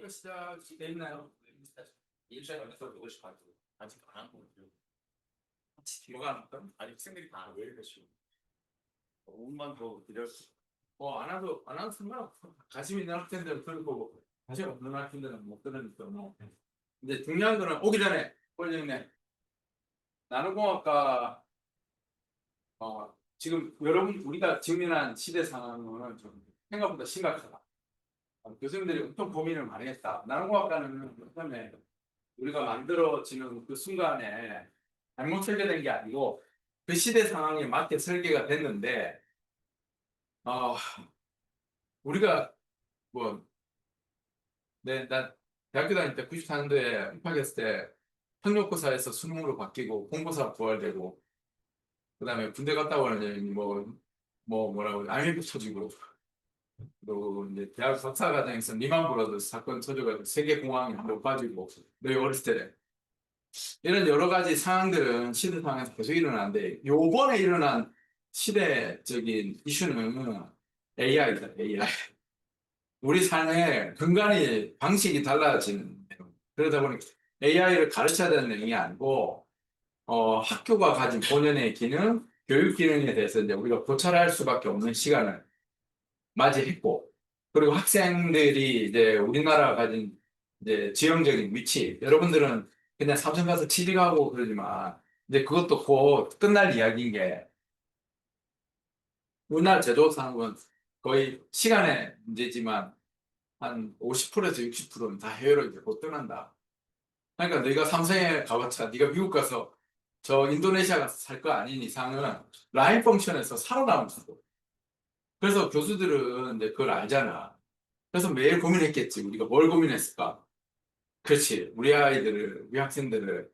시작돼 있나요? 아직 안 한 거죠. 뭐가 안 왔다? 아니 학생들이 다 왜 이러시오? 5분만 더 기다렸어. 안 와도 상관없어. 관심 있는 학생들은 들을 거고 관심 없는 학생들은 못 들으니까 뭐. 근데 중요한 거는 오기 전에 꼴령네 나눔공학과 지금 여러분 우리가 직면한 시대 상황은 좀 생각보다 심각하다. 교수님들이 엄청 고민을 많이 했다. 나눔공학과는 처음에 우리가 만들어지는 그 순간에 잘못 설계된 게 아니고 그 시대 상황에 맞게 설계가 됐는데 우리가 뭐 나 대학교 다닐 때 94년도에 입학했을 때 학력고사에서 수능으로 바뀌고 공고사 부활되고 그다음에 군대 갔다 오는 뭐라고 IMF 터지고 그리고 이제 대학 석사 과정에서 리만 브러더스 사건 터져가지고 세계 공황이 한번 빠지고 너희 어렸을 때 이런 여러 가지 상황들은 시대 상황에서 계속 일어나는데 요번에 일어난 시대적인 이슈는 AI다, AI. 우리 삶의 근간이 방식이 달라지는 거예요. 그러다 보니 AI를 가르쳐야 되는 내용이 아니고 학교가 가진 본연의 기능, 교육 기능에 대해서 이제 우리가 고찰할 수밖에 없는 시간을 맞이했고, 그리고 학생들이 이제 우리나라가 가진 이제 지형적인 위치, 여러분들은 그냥 삼성 가서 취직하고 그러지만, 이제 그것도 곧 끝날 이야기인 게, 우리나라 제조 산업은 거의 시간의 문제지만, 한 50%에서 60%는 다 해외로 이제 곧 떠난다. 그러니까 네가 삼성에 가봤자, 네가 미국 가서 저 인도네시아 가서 살 거 아닌 이상은 라인 펑션에서 살아남았어. 그래서 교수들은 이제 그걸 알잖아. 그래서 매일 고민했겠지. 우리가 뭘 고민했을까? 그렇지. 우리 학생들을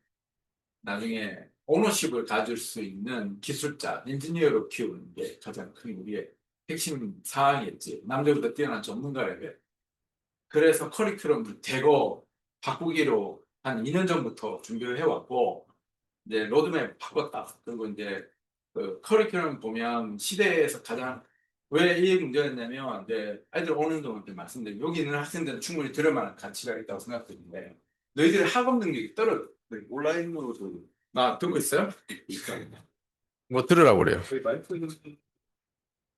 나중에 오너십을 가질 수 있는 기술자, 인지니어로 키우는 게 가장 큰 우리의 핵심 사항이었지. 남들보다 뛰어난 전문가에게. 그래서 커리큘럼을 대거 바꾸기로 한 2년 전부터 준비를 해왔고, 이제 로드맵 바꿨다. 그리고 이제 그 커리큘럼 보면 시대에서 가장 왜 이 문제였냐면 이제 아이들 오는 동안 말씀드린 여기 있는 학생들은 충분히 들을 만한 가치가 있다고 생각드는데 너희들의 학업 능력이 떨어져. 온라인으로도 나 듣고 있어요? 뭐 들으라고 그래요? 저희 마이크는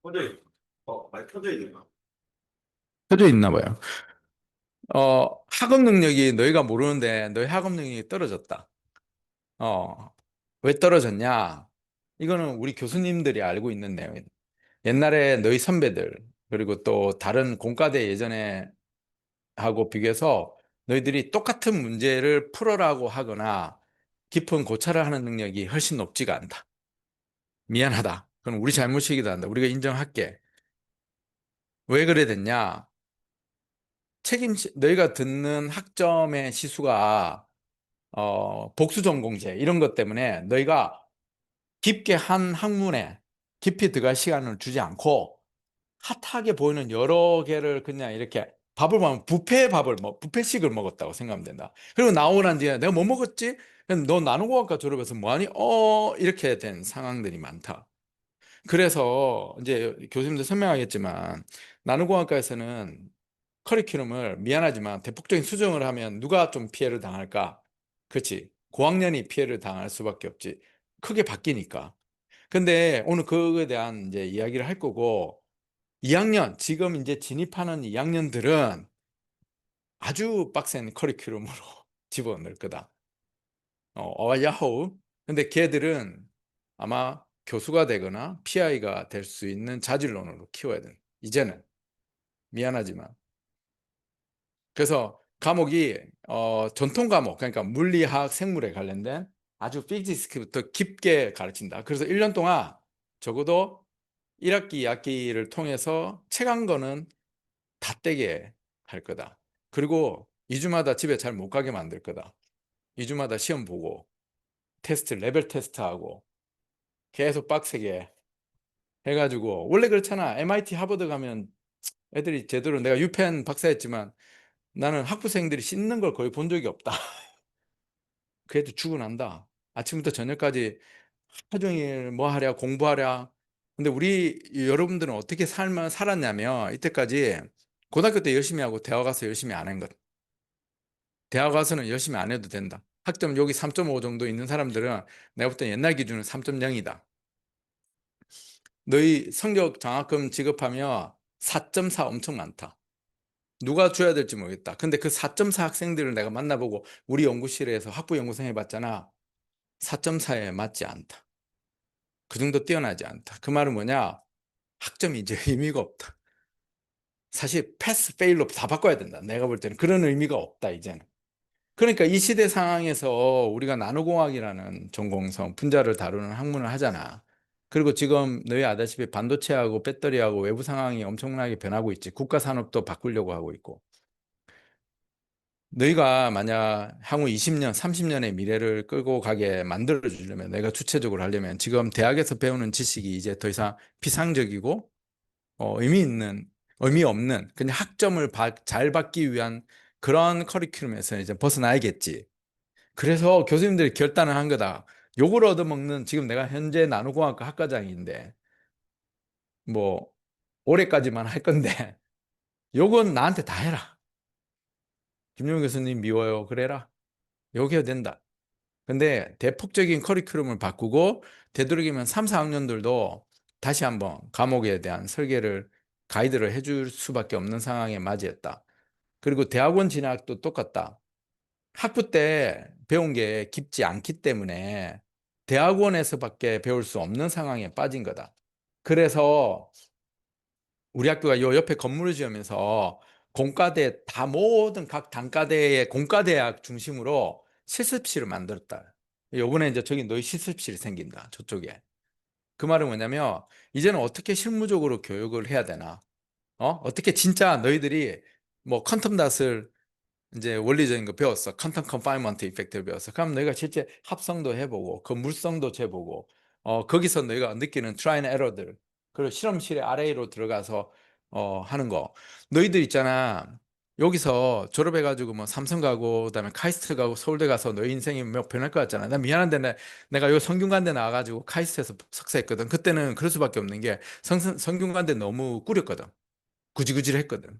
켜져 있 마이크 켜져 있네요. 켜져 있나 봐요. 학업 능력이 너희가 모르는데 너희 학업 능력이 떨어졌다. 왜 떨어졌냐? 이거는 우리 교수님들이 알고 있는 내용이다. 옛날에 너희 선배들 그리고 또 다른 공과대 예전에 하고 비교해서 너희들이 똑같은 문제를 풀어라고 하거나 깊은 고찰을 하는 능력이 훨씬 높지가 않다. 미안하다. 그건 우리 잘못이기도 한다. 우리가 인정할게. 왜 그래 됐냐? 너희가 듣는 학점의 시수가 복수 전공제 이런 것 때문에 너희가 깊게 한 학문에 깊이 들어갈 시간을 주지 않고 핫하게 보이는 여러 개를 그냥 이렇게 밥을 먹으면 뷔페식을 먹었다고 생각하면 된다. 그리고 나오고 난 뒤에 내가 뭐 먹었지? 너 나눔공학과 졸업해서 뭐하니? 이렇게 된 상황들이 많다. 그래서 이제 교수님도 설명하겠지만 나눔공학과에서는 커리큘럼을 미안하지만 대폭적인 수정을 하면 누가 좀 피해를 당할까? 그렇지. 고학년이 피해를 당할 수밖에 없지. 크게 바뀌니까. 근데 오늘 그거에 대한 이제 이야기를 할 거고 2학년, 지금 이제 진입하는 2학년들은 아주 빡센 커리큘럼으로 집어넣을 거다. 야호. 근데 걔들은 아마 교수가 되거나 PI가 될 수 있는 자질론으로 키워야 돼. 이제는. 미안하지만. 그래서 과목이 전통 과목, 그러니까 물리학, 생물에 관련된 아주 피직스부터 깊게 가르친다. 그래서 1년 동안 적어도 1학기, 2학기를 통해서 책 한 거는 다 떼게 할 거다. 그리고 2주마다 집에 잘 못 가게 만들 거다. 2주마다 시험 보고 테스트, 레벨 테스트하고 계속 빡세게 해가지고 원래 그렇잖아. MIT, 하버드 가면 애들이 제대로 내가 유펜 박사였지만 나는 학부생들이 씻는 걸 거의 본 적이 없다. 그 애들 죽어난다. 아침부터 저녁까지 하루 종일 뭐 하랴 공부하랴 근데 우리 여러분들은 어떻게 살았냐면 이때까지 고등학교 때 열심히 하고 대학 가서 열심히 안 한 것. 대학 가서는 열심히 안 해도 된다. 학점 여기 3.5 정도 있는 사람들은 내가 볼 때 옛날 기준은 3.0이다. 너희 성적 장학금 지급하면 4.4 엄청 많다. 누가 줘야 될지 모르겠다. 근데 그 4.4 학생들을 내가 만나보고 우리 연구실에서 학부 연구생 해봤잖아. 4.4에 맞지 않다. 그 정도 뛰어나지 않다. 그 말은 뭐냐? 학점이 이제 의미가 없다. 사실 패스, 페일로 다 바꿔야 된다. 내가 볼 때는 그런 의미가 없다, 이제는. 그러니까 이 시대 상황에서 우리가 나노공학이라는 전공성, 분자를 다루는 학문을 하잖아. 그리고 지금 너희 아다시피 반도체하고 배터리하고 외부 상황이 엄청나게 변하고 있지. 국가 산업도 바꾸려고 하고 있고. 너희가 만약 향후 20년, 30년의 미래를 끌고 가게 만들어 주려면, 내가 주체적으로 하려면 지금 대학에서 배우는 지식이 이제 더 이상 피상적이고 의미 없는 그냥 학점을 잘 받기 위한 그런 커리큘럼에서 이제 벗어나야겠지. 그래서 교수님들이 결단을 한 거다. 욕을 얻어먹는 지금 내가 현재 나노공학과 학과장인데 뭐 올해까지만 할 건데 욕은 나한테 다 해라. 김용 교수님 미워요. 그래라. 욕해야 된다. 근데 대폭적인 커리큘럼을 바꾸고 되도록이면 3, 4학년들도 다시 한번 과목에 대한 설계를 가이드를 해줄 수밖에 없는 상황에 맞이했다. 그리고 대학원 진학도 똑같다. 학부 때 배운 게 깊지 않기 때문에 대학원에서밖에 배울 수 없는 상황에 빠진 거다. 그래서 우리 학교가 요 옆에 건물을 지으면서 공과대 다 모든 각 단과대의 공과대학 중심으로 실습실을 만들었다. 요번에 이제 저기 너희 실습실이 생긴다. 저쪽에. 그 말은 뭐냐면 이제는 어떻게 실무적으로 교육을 해야 되나? 어떻게 진짜 너희들이 뭐 퀀텀 닷을 이제 원리적인 거 배웠어. 퀀텀 컨파인먼트 이펙트를 배웠어. 그럼 너희가 실제 합성도 해보고 그 물성도 재보고 거기서 너희가 느끼는 트라이 앤 에러들 그리고 실험실에 RA로 들어가서 하는 거. 너희들 있잖아. 여기서 졸업해가지고 뭐 삼성 가고 그다음에 카이스트 가고 서울대 가서 너희 인생이 몇 변할 것 같잖아. 난 미안한데 내가 요 성균관대 나와가지고 카이스트에서 석사했거든. 그때는 그럴 수밖에 없는 게 성균관대 너무 꾸렸거든. 구질구질했거든.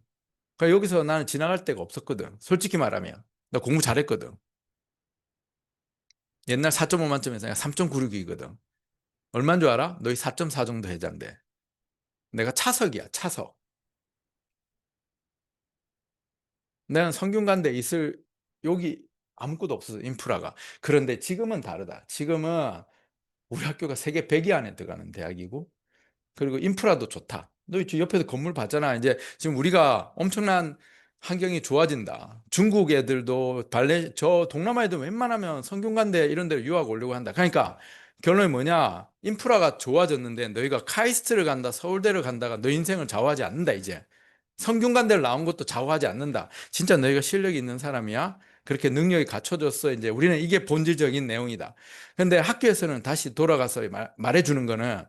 그러니까 여기서 나는 지나갈 데가 없었거든. 솔직히 말하면. 나 공부 잘했거든. 옛날 4.5 만점에서 내가 3.96이거든. 얼마인 줄 알아? 너희 4.4 정도 해잔대. 내가 차석이야, 차석. 내가 성균관대 있을 여기 아무것도 없었어, 인프라가. 그런데 지금은 다르다. 지금은 우리 학교가 세계 100위 안에 들어가는 대학이고 그리고 인프라도 좋다. 너 옆에서 건물 봤잖아. 이제 지금 우리가 엄청난 환경이 좋아진다. 중국 애들도 저 동남아 애들 웬만하면 성균관대 이런 데로 유학 오려고 한다. 그러니까 결론이 뭐냐? 인프라가 좋아졌는데 너희가 카이스트를 간다, 서울대를 간다가 너 인생을 좌우하지 않는다, 이제. 성균관대를 나온 것도 좌우하지 않는다. 진짜 너희가 실력이 있는 사람이야. 그렇게 능력이 갖춰졌어. 이제 우리는 이게 본질적인 내용이다. 근데 학교에서는 다시 돌아가서 말해주는 거는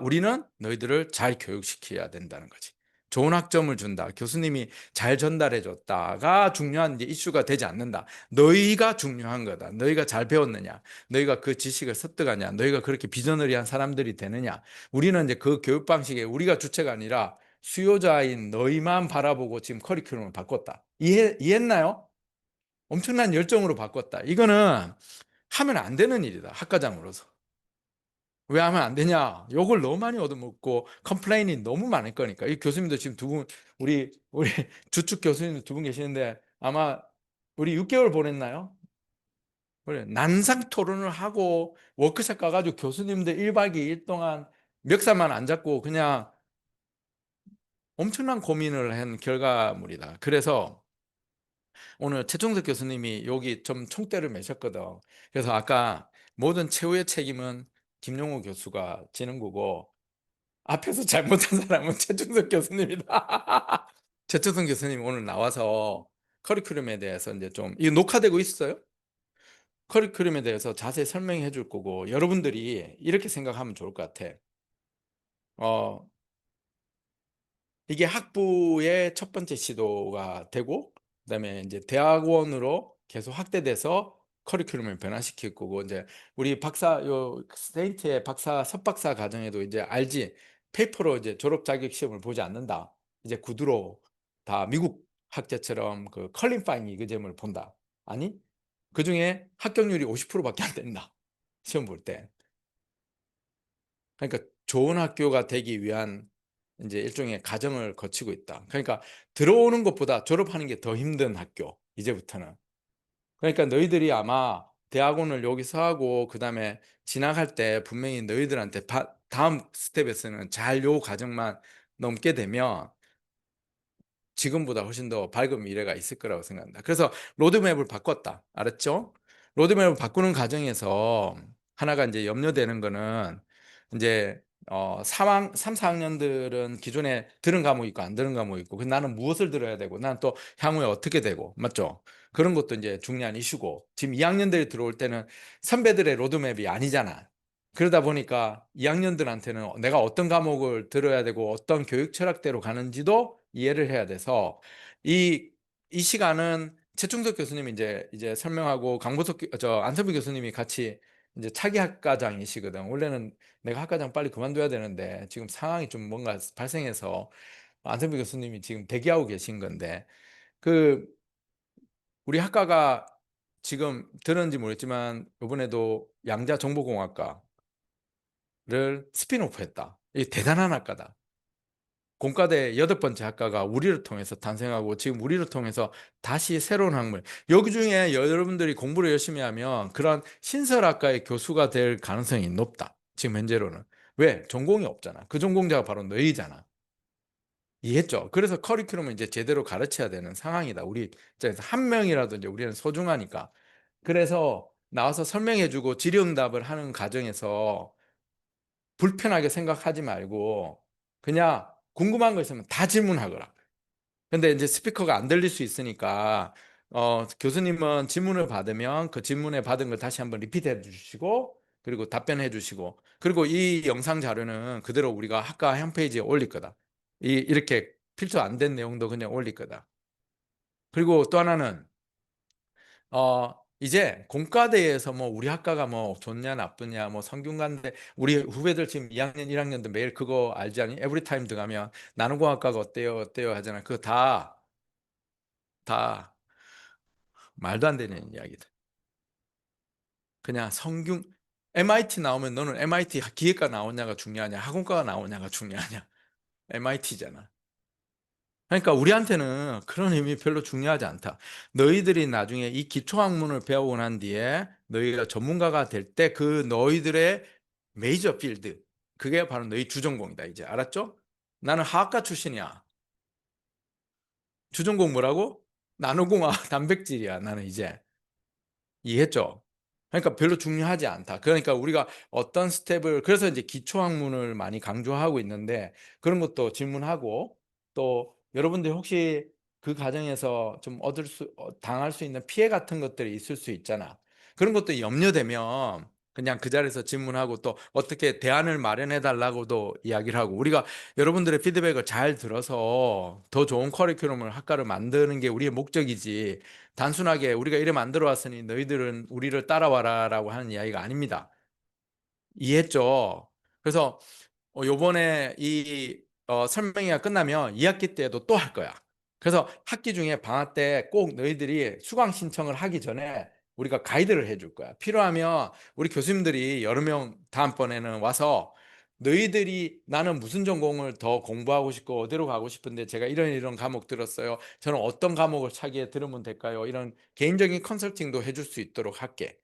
우리는 너희들을 잘 교육시켜야 된다는 거지. 좋은 학점을 준다. 교수님이 잘 전달해 줬다가 중요한 이제 이슈가 되지 않는다. 너희가 중요한 거다. 너희가 잘 배웠느냐. 너희가 그 지식을 습득하냐. 너희가 그렇게 비전을위한 사람들이 되느냐. 우리는 이제 그 교육 방식에 우리가 주체가 아니라 수요자인 너희만 바라보고 지금 커리큘럼을 바꿨다. 이해했나요? 엄청난 열정으로 바꿨다. 이거는 하면 안 되는 일이다. 학과장으로서. 왜 하면 안 되냐? 욕을 너무 많이 얻어먹고 컴플레인이 너무 많을 거니까. 이 교수님도 지금 두 분, 우리 주축 교수님도 두 분 계시는데 아마 우리 6개월 보냈나요? 그래. 난상 토론을 하고 워크숍 가가지고 교수님들 1박 2일 동안 멱살만 안 잡고 그냥 엄청난 고민을 한 결과물이다. 그래서 오늘 최종석 교수님이 여기 좀 총대를 매셨거든. 그래서 아까 모든 최후의 책임은 김용호 교수가 지는 거고 앞에서 잘못한 사람은 최종석 교수님이다. 최종석 교수님 오늘 나와서 커리큘럼에 대해서 이제 좀 이거 녹화되고 있어요. 커리큘럼에 대해서 자세히 설명해 줄 거고 여러분들이 이렇게 생각하면 좋을 것 같아. 어, 이게 학부의 첫 번째 시도가 되고 그다음에 이제 대학원으로 계속 확대돼서 커리큘럼을 변화시킬 거고, 이제 우리 박사 요 세인트의 박사 석박사 과정에도 이제 알지, 페이퍼로 이제 졸업 자격 시험을 보지 않는다. 이제 구두로 다 미국 학제처럼 그 컬리파잉 이그잼을 본다. 아니, 그 중에 합격률이 50%밖에 안 된다. 시험 볼 때. 그러니까 좋은 학교가 되기 위한 이제 일종의 과정을 거치고 있다. 그러니까 들어오는 것보다 졸업하는 게 더 힘든 학교, 이제부터는. 그러니까 너희들이 아마 대학원을 여기서 하고 그다음에 진학할 때 분명히 너희들한테 다음 스텝에서는 잘 요 과정만 넘게 되면 지금보다 훨씬 더 밝은 미래가 있을 거라고 생각한다. 그래서 로드맵을 바꿨다. 알았죠? 로드맵을 바꾸는 과정에서 하나가 이제 염려되는 거는 이제 3, 4학년들은 기존에 들은 과목이 있고 안 들은 과목이 있고, 나는 무엇을 들어야 되고 난 또 향후에 어떻게 되고, 맞죠? 그런 것도 이제 중요한 이슈고, 지금 2학년들이 들어올 때는 선배들의 로드맵이 아니잖아. 그러다 보니까 2학년들한테는 내가 어떤 과목을 들어야 되고 어떤 교육 철학대로 가는지도 이해를 해야 돼서, 이, 이 시간은 최충석 교수님이 이제 설명하고 안선비 교수님이 같이 이제 차기 학과장이시거든. 원래는 내가 학과장 빨리 그만둬야 되는데 지금 상황이 좀 뭔가 발생해서 안선비 교수님이 지금 대기하고 계신 건데, 그 우리 학과가 지금 들었는지 모르겠지만 이번에도 양자정보공학과를 스핀오프 했다. 이게 대단한 학과다. 공과대 8번째 학과가 우리를 통해서 탄생하고, 지금 우리를 통해서 다시 새로운 학문, 여기 중에 여러분들이 공부를 열심히 하면 그런 신설학과의 교수가 될 가능성이 높다. 지금 현재로는. 왜? 전공이 없잖아. 그 전공자가 바로 너희잖아. 이해했죠? 그래서 커리큘럼을 이제 제대로 가르쳐야 되는 상황이다. 우리 입장에서 한 명이라도 이제 우리는 소중하니까. 그래서 나와서 설명해주고 질의응답을 하는 과정에서 불편하게 생각하지 말고 그냥 궁금한 거 있으면 다 질문하거라. 근데 이제 스피커가 안 들릴 수 있으니까 교수님은 질문을 받으면 그 질문에 받은 걸 다시 한번 리피트해 주시고, 그리고 답변해 주시고, 그리고 이 영상 자료는 그대로 우리가 학과 홈페이지에 올릴 거다. 이렇게 필터 안 된 내용도 그냥 올릴 거다. 그리고 또 하나는 이제 공과대에서 뭐 우리 학과가 뭐 좋냐 나쁘냐 뭐 성균관대, 우리 후배들 지금 2학년 1학년도 매일 그거 알지 않니? 에브리타임 들어가면 나눔공학과가 어때요 어때요 하잖아. 그거 다 말도 안 되는 이야기들. 그냥 MIT 나오면 너는 MIT 기계과 나오냐가 중요하냐, 학원과가 나오냐가 중요하냐. MIT잖아. 그러니까 우리한테는 그런 의미 별로 중요하지 않다. 너희들이 나중에 이 기초학문을 배우고 난 뒤에 너희가 전문가가 될 때 그 너희들의 메이저 필드, 그게 바로 너희 주전공이다. 이제 알았죠? 나는 화학과 출신이야. 주전공 뭐라고? 나노공학 단백질이야. 나는 이제. 이해했죠? 그러니까 별로 중요하지 않다. 그러니까 우리가 어떤 스텝을, 그래서 이제 기초학문을 많이 강조하고 있는데, 그런 것도 질문하고, 또 여러분들 혹시 그 과정에서 좀 당할 수 있는 피해 같은 것들이 있을 수 있잖아. 그런 것도 염려되면 그냥 그 자리에서 질문하고, 또 어떻게 대안을 마련해 달라고도 이야기를 하고, 우리가 여러분들의 피드백을 잘 들어서 더 좋은 커리큘럼을 학과를 만드는 게 우리의 목적이지, 단순하게 우리가 이래 만들어 왔으니 너희들은 우리를 따라와라 라고 하는 이야기가 아닙니다. 이해했죠? 그래서 요번에 이 설명회가 끝나면 2학기 때도 또 할 거야. 그래서 학기 중에 방학 때 꼭 너희들이 수강 신청을 하기 전에 우리가 가이드를 해줄 거야. 필요하면 우리 교수님들이 여러 명 다음번에는 와서, 너희들이 나는 무슨 전공을 더 공부하고 싶고 어디로 가고 싶은데 제가 이런 과목 들었어요. 저는 어떤 과목을 차기에 들으면 될까요? 이런 개인적인 컨설팅도 해줄 수 있도록 할게.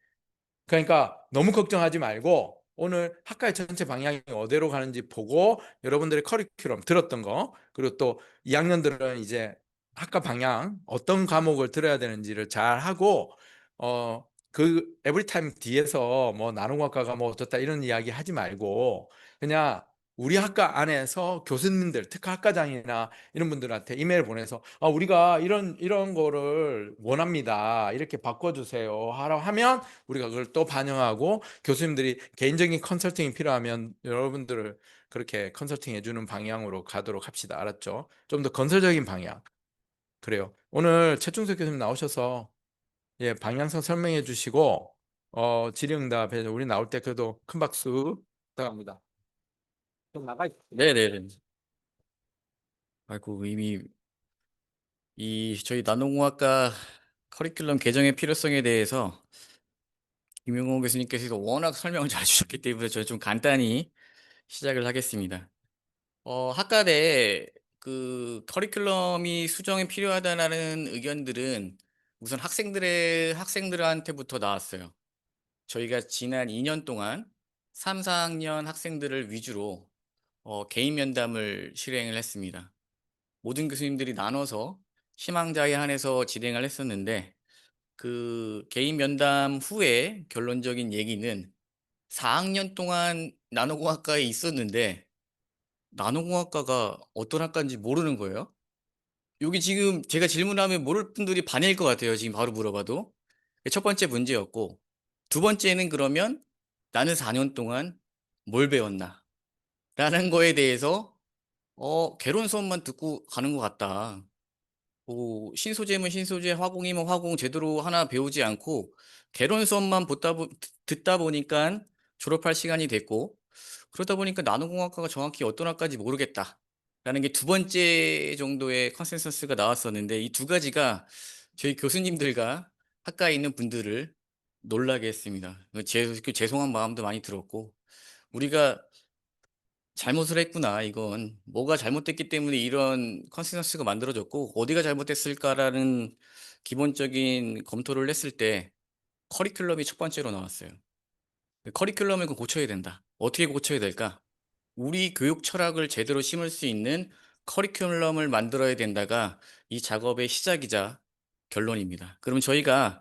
그러니까 너무 걱정하지 말고 오늘 학과의 전체 방향이 어디로 가는지 보고, 여러분들의 커리큘럼 들었던 거, 그리고 또 2학년들은 이제 학과 방향 어떤 과목을 들어야 되는지를 잘 하고, 그 에브리타임 뒤에서 뭐 나눔학과가 뭐 어떻다 이런 이야기 하지 말고, 그냥 우리 학과 안에서 교수님들, 특학과장이나 이런 분들한테 이메일 보내서 우리가 이런 거를 원합니다. 이렇게 바꿔주세요. 하라고 하면 우리가 그걸 또 반영하고, 교수님들이 개인적인 컨설팅이 필요하면 여러분들을 그렇게 컨설팅 해주는 방향으로 가도록 합시다. 알았죠? 좀 더 건설적인 방향. 그래요. 오늘 최충석 교수님 나오셔서 예, 방향성 설명해 주시고, 질의응답에 우리 나올 때 그래도 큰 박수 부탁합니다. 좀 나가. 네네네. 아이고, 이미 저희 나노공학과 커리큘럼 개정의 필요성에 대해서 김용호 교수님께서 워낙 설명을 잘 주셨기 때문에 저는 좀 간단히 시작을 하겠습니다. 학과 내에 그 커리큘럼이 수정이 필요하다는 의견들은 우선 학생들한테부터 나왔어요. 저희가 지난 2년 동안 3, 4학년 학생들을 위주로 개인 면담을 실행을 했습니다. 모든 교수님들이 나눠서 희망자에 한해서 진행을 했었는데 그 개인 면담 후에 결론적인 얘기는 4학년 동안 나노공학과에 있었는데 나노공학과가 어떤 학과인지 모르는 거예요. 여기 지금 제가 질문하면 모를 분들이 반일 것 같아요. 지금 바로 물어봐도. 첫 번째 문제였고, 두 번째는 그러면 나는 4년 동안 뭘 배웠나? 라는 거에 대해서 개론 수업만 듣고 가는 것 같다. 뭐 신소재면 신소재, 화공이면 화공 제대로 하나 배우지 않고 개론 수업만 듣다 보니까 졸업할 시간이 됐고 그러다 보니까 나노공학과가 정확히 어떤 학과인지 모르겠다라는 게 두 번째 정도의 컨센서스가 나왔었는데 이 두 가지가 저희 교수님들과 학과에 있는 분들을 놀라게 했습니다. 죄송한 마음도 많이 들었고 우리가 잘못을 했구나. 이건 뭐가 잘못됐기 때문에 이런 컨센서스가 만들어졌고 어디가 잘못됐을까라는 기본적인 검토를 했을 때 커리큘럼이 첫 번째로 나왔어요. 커리큘럼을 고쳐야 된다. 어떻게 고쳐야 될까? 우리 교육 철학을 제대로 심을 수 있는 커리큘럼을 만들어야 된다가 이 작업의 시작이자 결론입니다. 그럼 저희가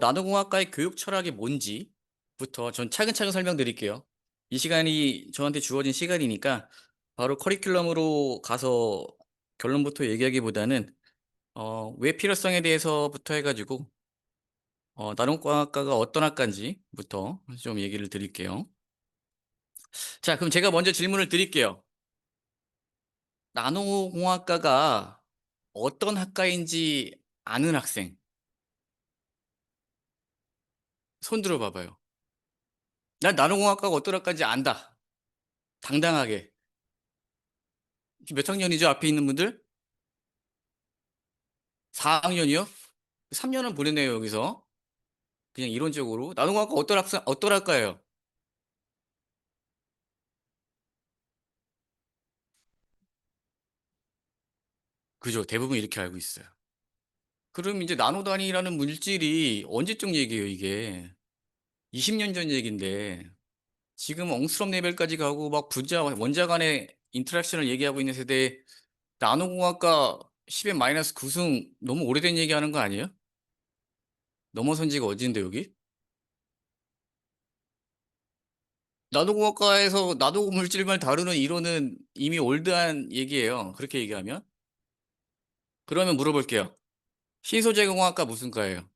나노공학과의 교육 철학이 뭔지부터 전 차근차근 설명드릴게요. 이 시간이 저한테 주어진 시간이니까 바로 커리큘럼으로 가서 결론부터 얘기하기보다는 왜 필요성에 대해서부터 해가지고 나노공학과가 어떤 학과인지부터 좀 얘기를 드릴게요. 자, 그럼 제가 먼저 질문을 드릴게요. 나노공학과가 어떤 학과인지 아는 학생 손 들어 봐봐요. 난 나노공학과가 어떤 학과인지 안다. 당당하게. 몇 학년이죠? 앞에 있는 분들? 4학년이요? 3년은 보냈네요, 여기서. 그냥 이론적으로. 나노공학과 어떤 학과예요? 그죠? 대부분 이렇게 알고 있어요. 그럼 이제 나노 단위라는 물질이 언제적 얘기예요, 이게? 20년 전 얘기인데 지금 엉스럼 레벨까지 가고 막 원자 간의 인터랙션을 얘기하고 있는 세대에 나노공학과 10의 마이너스 9승 너무 오래된 얘기하는 거 아니에요? 넘어선 지가 어딘데 여기? 나노공학과에서 나노 물질만 다루는 이론은 이미 올드한 얘기예요. 그렇게 얘기하면. 그러면 물어볼게요. 신소재공학과 무슨 과예요?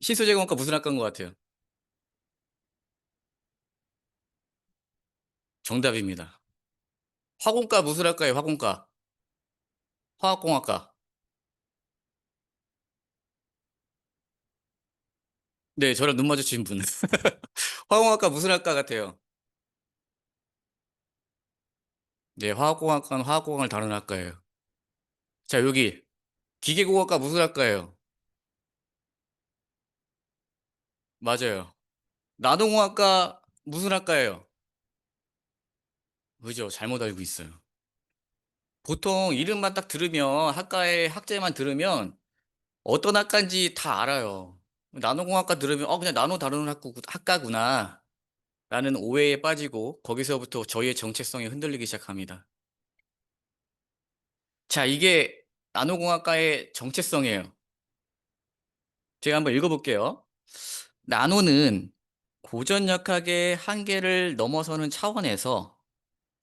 신소재공학과 무슨 학과인 것 같아요? 정답입니다. 화공과 무슨 학과예요? 화공과. 화학공학과. 네, 저랑 눈 마주친 분. 화공학과 무슨 학과 같아요? 네, 화학공학과는 화학공학을 다루는 학과예요. 자, 여기 기계공학과 무슨 학과예요? 맞아요. 나노공학과 무슨 학과예요? 그죠? 잘못 알고 있어요. 보통 이름만 딱 들으면 학과의 학제만 들으면 어떤 학과인지 다 알아요. 나노공학과 들으면 그냥 나노 다루는 학과구나 라는 오해에 빠지고 거기서부터 저희의 정체성이 흔들리기 시작합니다. 자, 이게 나노공학과의 정체성이에요. 제가 한번 읽어볼게요. 나노는 고전역학의 한계를 넘어서는 차원에서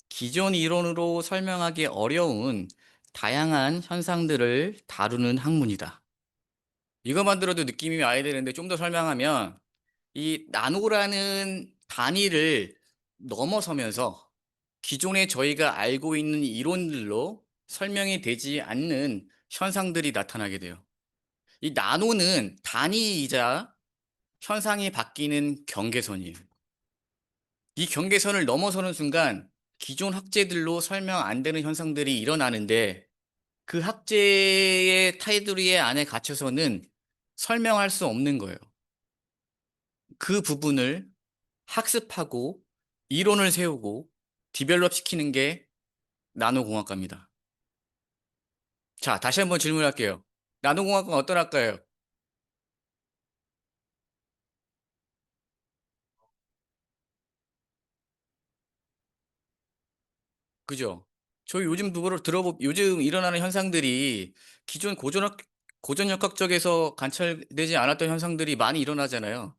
기존 이론으로 설명하기 어려운 다양한 현상들을 다루는 학문이다. 이것만 들어도 느낌이 와야 되는데 좀 더 설명하면 이 나노라는 단위를 넘어서면서 기존에 저희가 알고 있는 이론들로 설명이 되지 않는 현상들이 나타나게 돼요. 이 나노는 단위이자 현상이 바뀌는 경계선이에요. 이 경계선을 넘어서는 순간 기존 학제들로 설명 안 되는 현상들이 일어나는데 그 학제의 테두리 안에 갇혀서는 설명할 수 없는 거예요. 그 부분을 학습하고 이론을 세우고 디벨롭 시키는 게 나노공학과입니다. 자, 다시 한번 질문할게요. 나노공학과는 어떤 학과예요? 그죠? 저희 요즘 요즘 일어나는 현상들이 기존 고전역학 쪽에서 관찰되지 않았던 현상들이 많이 일어나잖아요.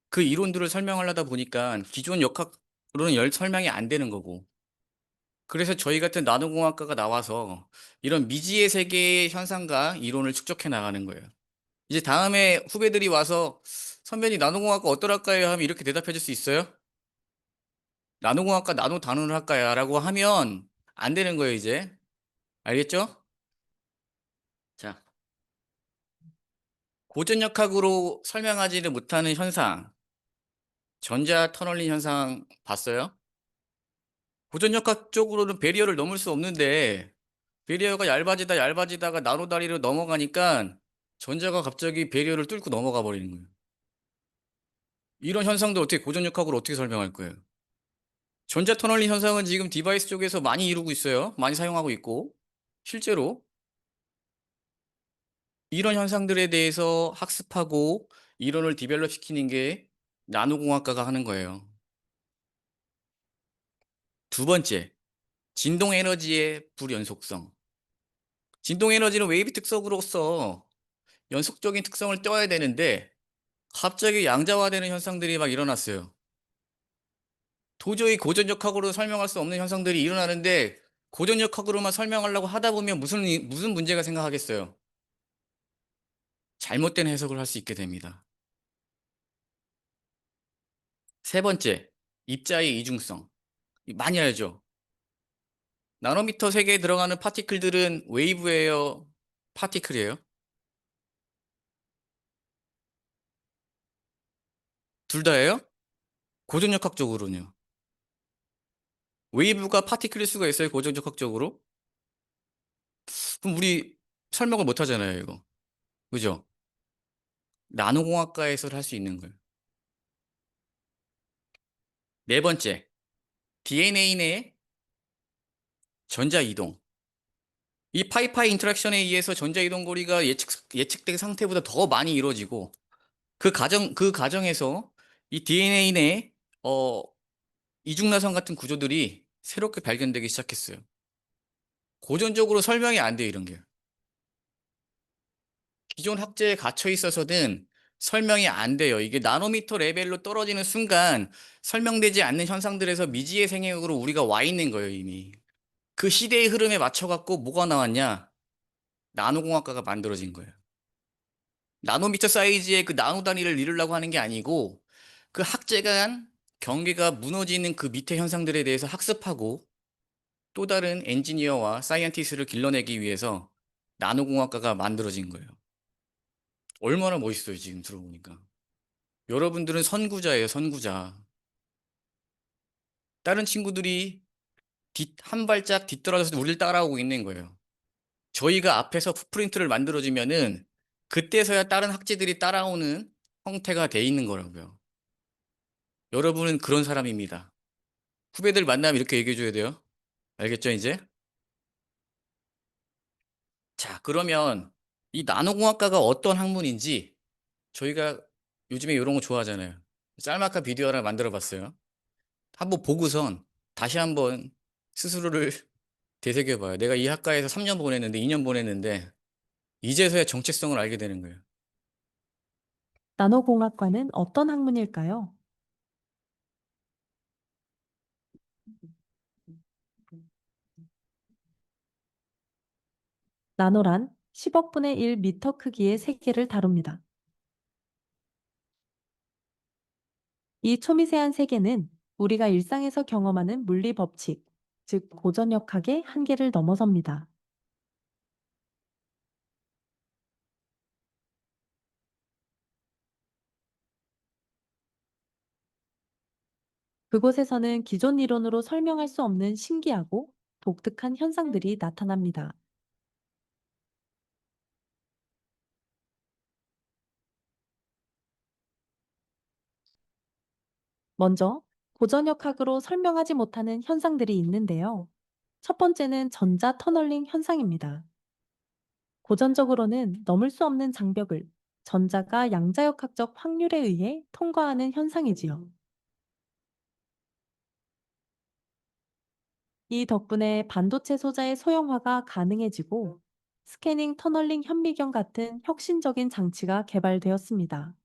그 이론들을 설명하려다 보니까 기존 역학으로는 설명이 안 되는 거고. 그래서 저희 같은 나노공학과가 나와서 이런 미지의 세계의 현상과 이론을 축적해 나가는 거예요. 이제 다음에 후배들이 와서 선배님 나노공학과 어떤 학과예요? 하면 이렇게 대답해 줄 수 있어요? 나노공학과 나노 다루는 학과야 라고 하면 안 되는 거예요, 이제. 알겠죠? 자, 고전역학으로 설명하지를 못하는 현상, 전자 터널링 현상 봤어요? 고전역학 쪽으로는 배리어를 넘을 수 없는데 배리어가 얇아지다가 나노 다리로 넘어가니까 전자가 갑자기 배리어를 뚫고 넘어가 버리는 거예요. 이런 현상도 어떻게 고전역학으로 어떻게 설명할 거예요? 전자 터널링 현상은 지금 디바이스 쪽에서 많이 이루고 있어요. 많이 사용하고 있고 실제로 이런 현상들에 대해서 학습하고 이론을 디벨롭 시키는 게 나노공학과가 하는 거예요. 두 번째, 진동 에너지의 불연속성. 진동 에너지는 웨이브 특성으로서 연속적인 특성을 떼어야 되는데 갑자기 양자화되는 현상들이 막 일어났어요. 도저히 고전역학으로 설명할 수 없는 현상들이 일어나는데 고전역학으로만 설명하려고 하다 보면 무슨 문제가 생각하겠어요? 잘못된 해석을 할 수 있게 됩니다. 세 번째, 입자의 이중성. 많이 알죠? 나노미터 세계에 들어가는 파티클들은 웨이브예요? 파티클이에요? 둘 다예요? 고전역학적으로는요. 웨이브가 파티클일 수가 있어요, 고전역학적으로? 그럼 우리 설명을 못 하잖아요, 이거. 그죠? 나노공학과에서 할 수 있는 거예요. 네 번째, DNA 내 전자 이동. 이 파이파이 인터랙션에 의해서 전자 이동 거리가 예측된 상태보다 더 많이 이루어지고 그 과정에서 이 DNA 내 이중나선 같은 구조들이 새롭게 발견되기 시작했어요. 고전적으로 설명이 안 돼요, 이런 게. 기존 학제에 갇혀 있어서는 설명이 안 돼요. 이게 나노미터 레벨로 떨어지는 순간 설명되지 않는 현상들에서 미지의 생애으로 우리가 와 있는 거예요, 이미. 그 시대의 흐름에 맞춰갖고 뭐가 나왔냐? 나노공학과가 만들어진 거예요. 나노미터 사이즈의 그 나노 단위를 이루려고 하는 게 아니고 그 학제가 경계가 무너지는 그 밑에 현상들에 대해서 학습하고 또 다른 엔지니어와 사이언티스트를 길러내기 위해서 나노공학과가 만들어진 거예요. 얼마나 멋있어요, 지금 들어보니까. 여러분들은 선구자예요, 선구자. 다른 친구들이 한 발짝 뒤떨어져서 우리를 따라오고 있는 거예요. 저희가 앞에서 풋프린트를 만들어주면은 그때서야 다른 학제들이 따라오는 형태가 돼 있는 거라고요. 여러분은 그런 사람입니다. 후배들 만나면 이렇게 얘기해 줘야 돼요. 알겠죠, 이제? 자, 그러면 이 나노공학과가 어떤 학문인지 저희가 요즘에 이런 거 좋아하잖아요. 짤막한 비디오 하나 만들어 봤어요. 한번 보고선 다시 한번 스스로를 되새겨 봐요. 내가 이 학과에서 3년 보냈는데, 2년 보냈는데, 이제서야 정체성을 알게 되는 거예요. 나노공학과는 어떤 학문일까요? 나노란 10억분의 1 미터 크기의 세계를 다룹니다. 이 초미세한 세계는 우리가 일상에서 경험하는 물리 법칙, 즉 고전역학의 한계를 넘어섭니다. 그곳에서는 기존 이론으로 설명할 수 없는 신기하고 독특한 현상들이 나타납니다. 먼저 고전역학으로 설명하지 못하는 현상들이 있는데요. 첫 번째는 전자 터널링 현상입니다. 고전적으로는 넘을 수 없는 장벽을 전자가 양자역학적 확률에 의해 통과하는 현상이지요. 이 덕분에 반도체 소자의 소형화가 가능해지고 스캐닝 터널링 현미경 같은 혁신적인 장치가 개발되었습니다.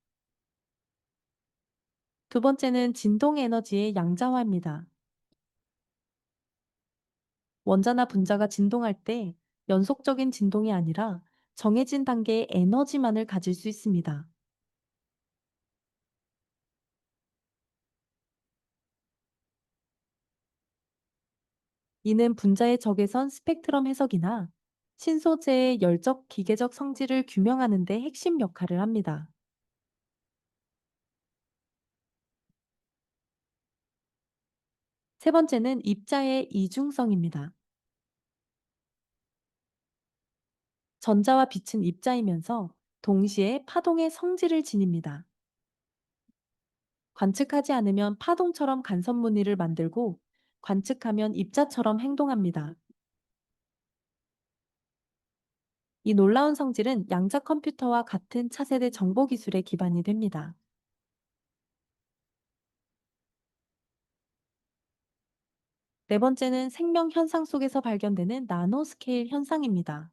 두 번째는 진동 에너지의 양자화입니다. 원자나 분자가 진동할 때 연속적인 진동이 아니라 정해진 단계의 에너지만을 가질 수 있습니다. 이는 분자의 적외선 스펙트럼 해석이나 신소재의 열적 기계적 성질을 규명하는 데 핵심 역할을 합니다. 세 번째는 입자의 이중성입니다. 전자와 빛은 입자이면서 동시에 파동의 성질을 지닙니다. 관측하지 않으면 파동처럼 간섭 무늬를 만들고 관측하면 입자처럼 행동합니다. 이 놀라운 성질은 양자 컴퓨터와 같은 차세대 정보 기술의 기반이 됩니다. 네 번째는 생명 현상 속에서 발견되는 나노스케일 현상입니다.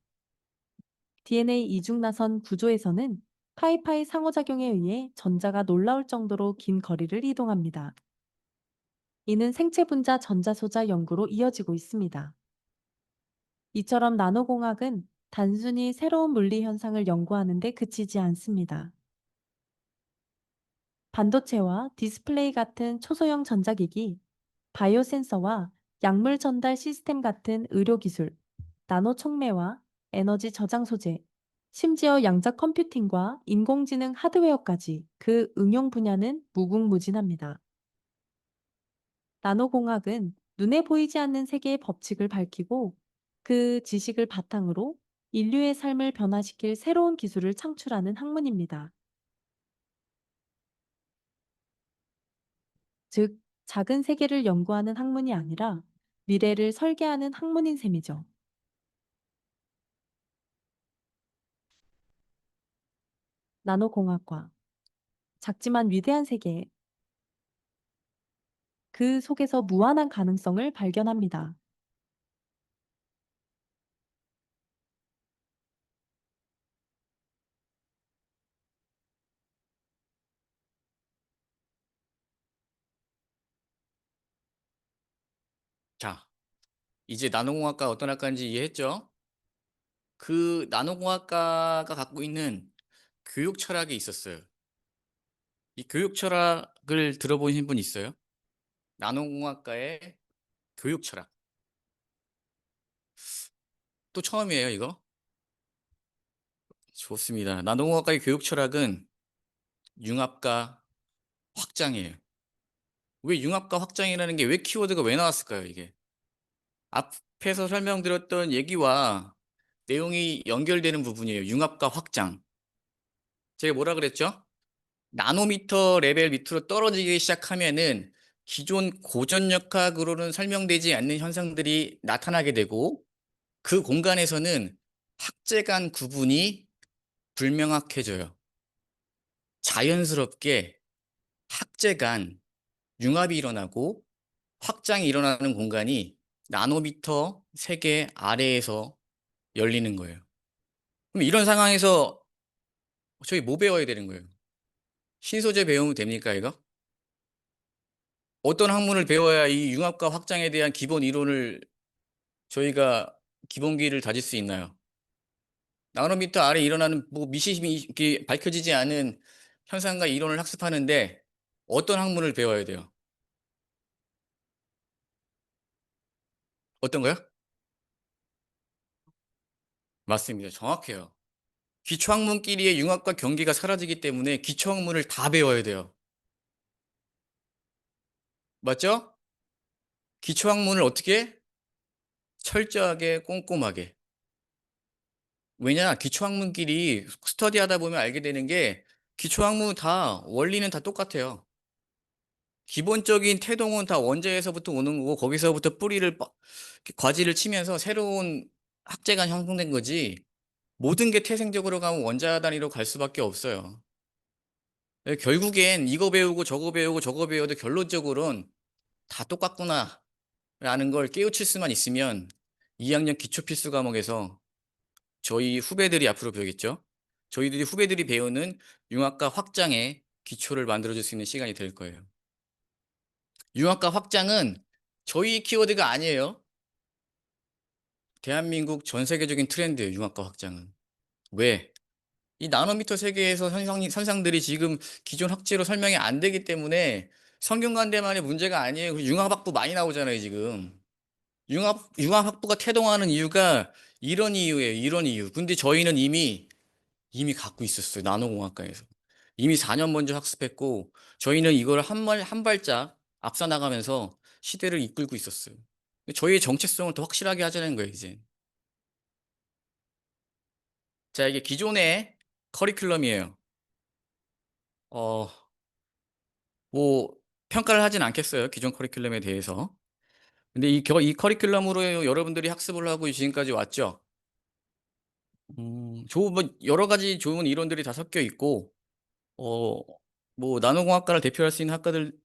DNA 이중나선 구조에서는 파이파이 상호작용에 의해 전자가 놀라울 정도로 긴 거리를 이동합니다. 이는 생체 분자 전자소자 연구로 이어지고 있습니다. 이처럼 나노공학은 단순히 새로운 물리 현상을 연구하는 데 그치지 않습니다. 반도체와 디스플레이 같은 초소형 전자기기, 바이오 센서와 약물 전달 시스템 같은 의료 기술, 나노 촉매와 에너지 저장 소재, 심지어 양자 컴퓨팅과 인공지능 하드웨어까지 그 응용 분야는 무궁무진합니다. 나노공학은 눈에 보이지 않는 세계의 법칙을 밝히고 그 지식을 바탕으로 인류의 삶을 변화시킬 새로운 기술을 창출하는 학문입니다. 즉, 작은 세계를 연구하는 학문이 아니라 미래를 설계하는 학문인 셈이죠. 나노공학과 작지만 위대한 세계, 그 속에서 무한한 가능성을 발견합니다. 자, 이제 나노공학과 어떤 학과인지 이해했죠? 그 나노공학과가 갖고 있는 교육 철학이 있었어요. 이 교육 철학을 들어보신 분 있어요? 나노공학과의 교육 철학. 또 처음이에요, 이거? 좋습니다. 나노공학과의 교육 철학은 융합과 확장이에요. 왜 융합과 확장이라는 게 왜 키워드가 왜 나왔을까요, 이게? 앞에서 설명드렸던 얘기와 내용이 연결되는 부분이에요. 융합과 확장. 제가 뭐라 그랬죠? 나노미터 레벨 밑으로 떨어지기 시작하면은 기존 고전역학으로는 설명되지 않는 현상들이 나타나게 되고 그 공간에서는 학제 간 구분이 불명확해져요. 자연스럽게 학제 간 융합이 일어나고 확장이 일어나는 공간이 나노미터 세계 아래에서 열리는 거예요. 그럼 이런 상황에서 저희 뭐 배워야 되는 거예요? 신소재 배우면 됩니까, 이거? 어떤 학문을 배워야 이 융합과 확장에 대한 기본 이론을 저희가 기본기를 다질 수 있나요? 나노미터 아래 일어나는 뭐 미심이 이렇게 밝혀지지 않은 현상과 이론을 학습하는데 어떤 학문을 배워야 돼요? 어떤 거요? 맞습니다. 정확해요. 기초학문끼리의 융합과 경계가 사라지기 때문에 기초학문을 다 배워야 돼요. 맞죠? 기초학문을 어떻게? 철저하게 꼼꼼하게. 왜냐? 기초학문끼리 스터디하다 보면 알게 되는 게 기초학문 다 원리는 다 똑같아요. 기본적인 태동은 다 원자에서부터 오는 거고 거기서부터 뿌리를 과지를 치면서 새로운 학제가 형성된 거지. 모든 게 태생적으로 가면 원자 단위로 갈 수밖에 없어요. 결국엔 이거 배우고 저거 배우고 저거 배워도 결론적으로는 다 똑같구나 라는 걸 깨우칠 수만 있으면 2학년 기초 필수 과목에서 저희 후배들이 앞으로 배우겠죠. 저희들이 후배들이 배우는 융합과 확장의 기초를 만들어줄 수 있는 시간이 될 거예요. 융합과 확장은 저희 키워드가 아니에요. 대한민국 전 세계적인 트렌드예요. 융합과 확장은. 왜? 이 나노미터 세계에서 현상들이 지금 기존 학제로 설명이 안 되기 때문에 성균관대만의 문제가 아니에요. 그리고 융합학부 많이 나오잖아요, 지금. 융합학부가 태동하는 이유가 이런 이유예요. 이런 이유. 근데 저희는 이미 갖고 있었어요. 나노공학과에서. 이미 4년 먼저 학습했고 저희는 이걸 한 발짝 앞서 나가면서 시대를 이끌고 있었어요. 저희의 정체성을 더 확실하게 하자는 거예요, 이제. 자, 이게 기존의 커리큘럼이에요. 뭐 평가를 하진 않겠어요. 기존 커리큘럼에 대해서. 근데 이 커리큘럼으로 여러분들이 학습을 하고 지금까지 왔죠. 뭐 여러 가지 좋은 이론들이 다 섞여 있고 어, 뭐 나노공학과를 대표할 수 있는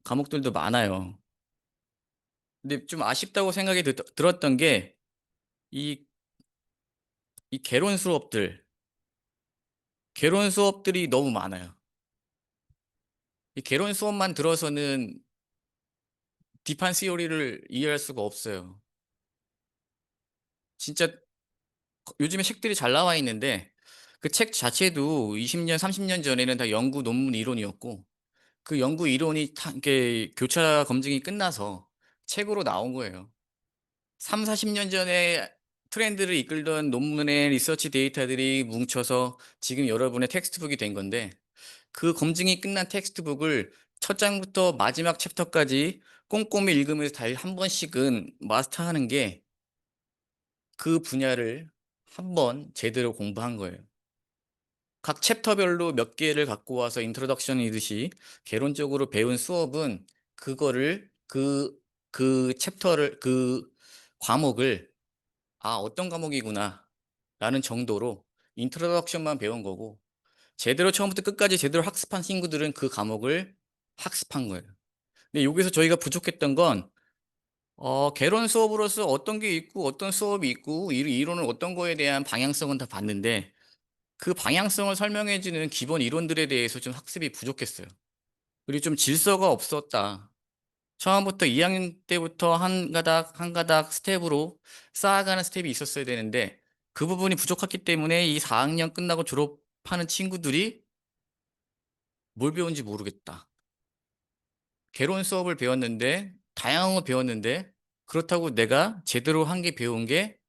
과목들도 많아요. 근데 좀 아쉽다고 생각이 들었던 게 이 개론 수업들이 너무 많아요. 이 개론 수업만 들어서는 딥한 시오리를 이해할 수가 없어요. 진짜 요즘에 책들이 잘 나와 있는데 그 책 자체도 20년, 30년 전에는 다 연구 논문 이론이었고 그 연구 이론이 이렇게 교차 검증이 끝나서 책으로 나온 거예요. 3, 40년 전에 트렌드를 이끌던 논문의 리서치 데이터들이 뭉쳐서 지금 여러분의 텍스트북이 된 건데 그 검증이 끝난 텍스트북을 첫 장부터 마지막 챕터까지 꼼꼼히 읽으면서 다 한 번씩은 마스터하는 게 그 분야를 한 번 제대로 공부한 거예요. 각 챕터별로 몇 개를 갖고 와서 인트로덕션이듯이 개론적으로 배운 수업은 그거를 그 챕터를 그 과목을 어떤 과목이구나 라는 정도로 인트로덕션만 배운 거고 제대로 처음부터 끝까지 제대로 학습한 친구들은 그 과목을 학습한 거예요. 근데 여기서 저희가 부족했던 건 개론 수업으로서 어떤 게 있고 어떤 수업이 있고 이론은 어떤 거에 대한 방향성은 다 봤는데 그 방향성을 설명해주는 기본 이론들에 대해서 좀 학습이 부족했어요. 그리고 좀 질서가 없었다. 처음부터 2학년 때부터 한 가닥 한 가닥 스텝으로 쌓아가는 스텝이 있었어야 되는데 그 부분이 부족했기 때문에 이 4학년 끝나고 졸업하는 친구들이 뭘 배운지 모르겠다. 개론 수업을 배웠는데 다양한 거 배웠는데 그렇다고 내가 제대로 한 게 배운 게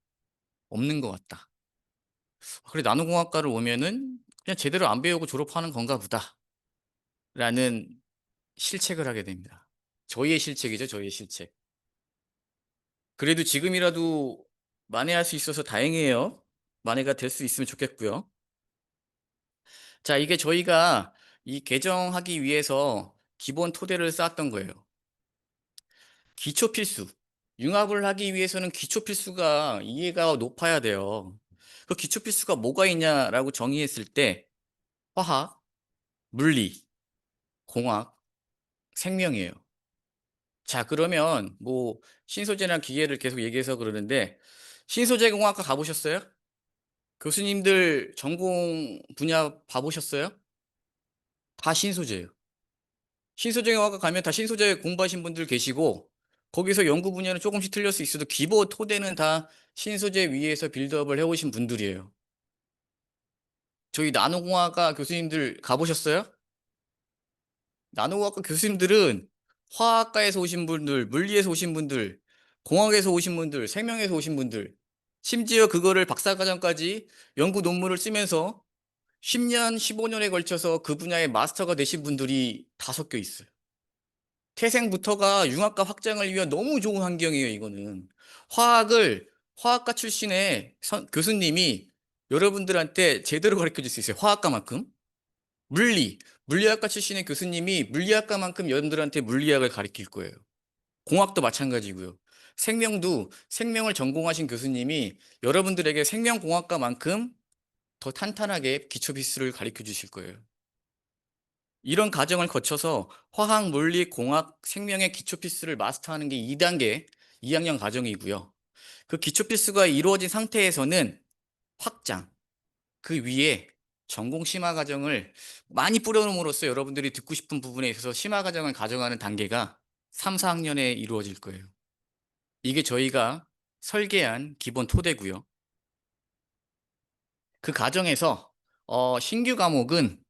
없는 것 같다. 그래 나노공학과를 오면은 그냥 제대로 안 배우고 졸업하는 건가 보다. 라는 실책을 하게 됩니다. 저희의 실책이죠, 저희의 실책. 그래도 지금이라도 만회할 수 있어서 다행이에요. 만회가 될 수 있으면 좋겠고요. 자, 이게 저희가 이 개정하기 위해서 기본 토대를 쌓았던 거예요. 기초 필수. 융합을 하기 위해서는 기초 필수가 이해가 높아야 돼요. 그 기초 필수가 뭐가 있냐라고 정의했을 때 화학, 물리, 공학, 생명이에요. 자, 그러면 뭐 신소재나 기계를 계속 얘기해서 그러는데 신소재 공학과 가보셨어요? 교수님들 전공 분야 봐보셨어요? 다 신소재예요. 신소재 공학과 가면 다 신소재 공부하신 분들 계시고 거기서 연구 분야는 조금씩 틀릴 수 있어도 기본 토대는 다 신소재 위에서 빌드업을 해오신 분들이에요. 저희 나노공학과 교수님들 가보셨어요? 나노공학과 교수님들은 화학과에서 오신 분들, 물리에서 오신 분들, 공학에서 오신 분들, 생명에서 오신 분들, 심지어 그거를 박사과정까지 연구 논문을 쓰면서 10년, 15년에 걸쳐서 그 분야의 마스터가 되신 분들이 다 섞여 있어요. 태생부터가 융합과 확장을 위한 너무 좋은 환경이에요, 이거는. 화학과 출신의 교수님이 여러분들한테 제대로 가르쳐 줄 수 있어요. 화학과만큼. 물리학과 출신의 교수님이 물리학과만큼 여러분들한테 물리학을 가르칠 거예요. 공학도 마찬가지고요. 생명을 전공하신 교수님이 여러분들에게 생명공학과만큼 더 탄탄하게 기초 필수를 가르쳐 주실 거예요. 이런 과정을 거쳐서 화학, 물리, 공학, 생명의 기초 필수를 마스터하는 게 2단계, 2학년 과정이고요. 그 기초 필수가 이루어진 상태에서는 확장, 그 위에 전공 심화 과정을 많이 뿌려놓음으로써 여러분들이 듣고 싶은 부분에 있어서 심화 과정을 가져가는 단계가 3, 4학년에 이루어질 거예요. 이게 저희가 설계한 기본 토대고요. 그 과정에서 신규 과목은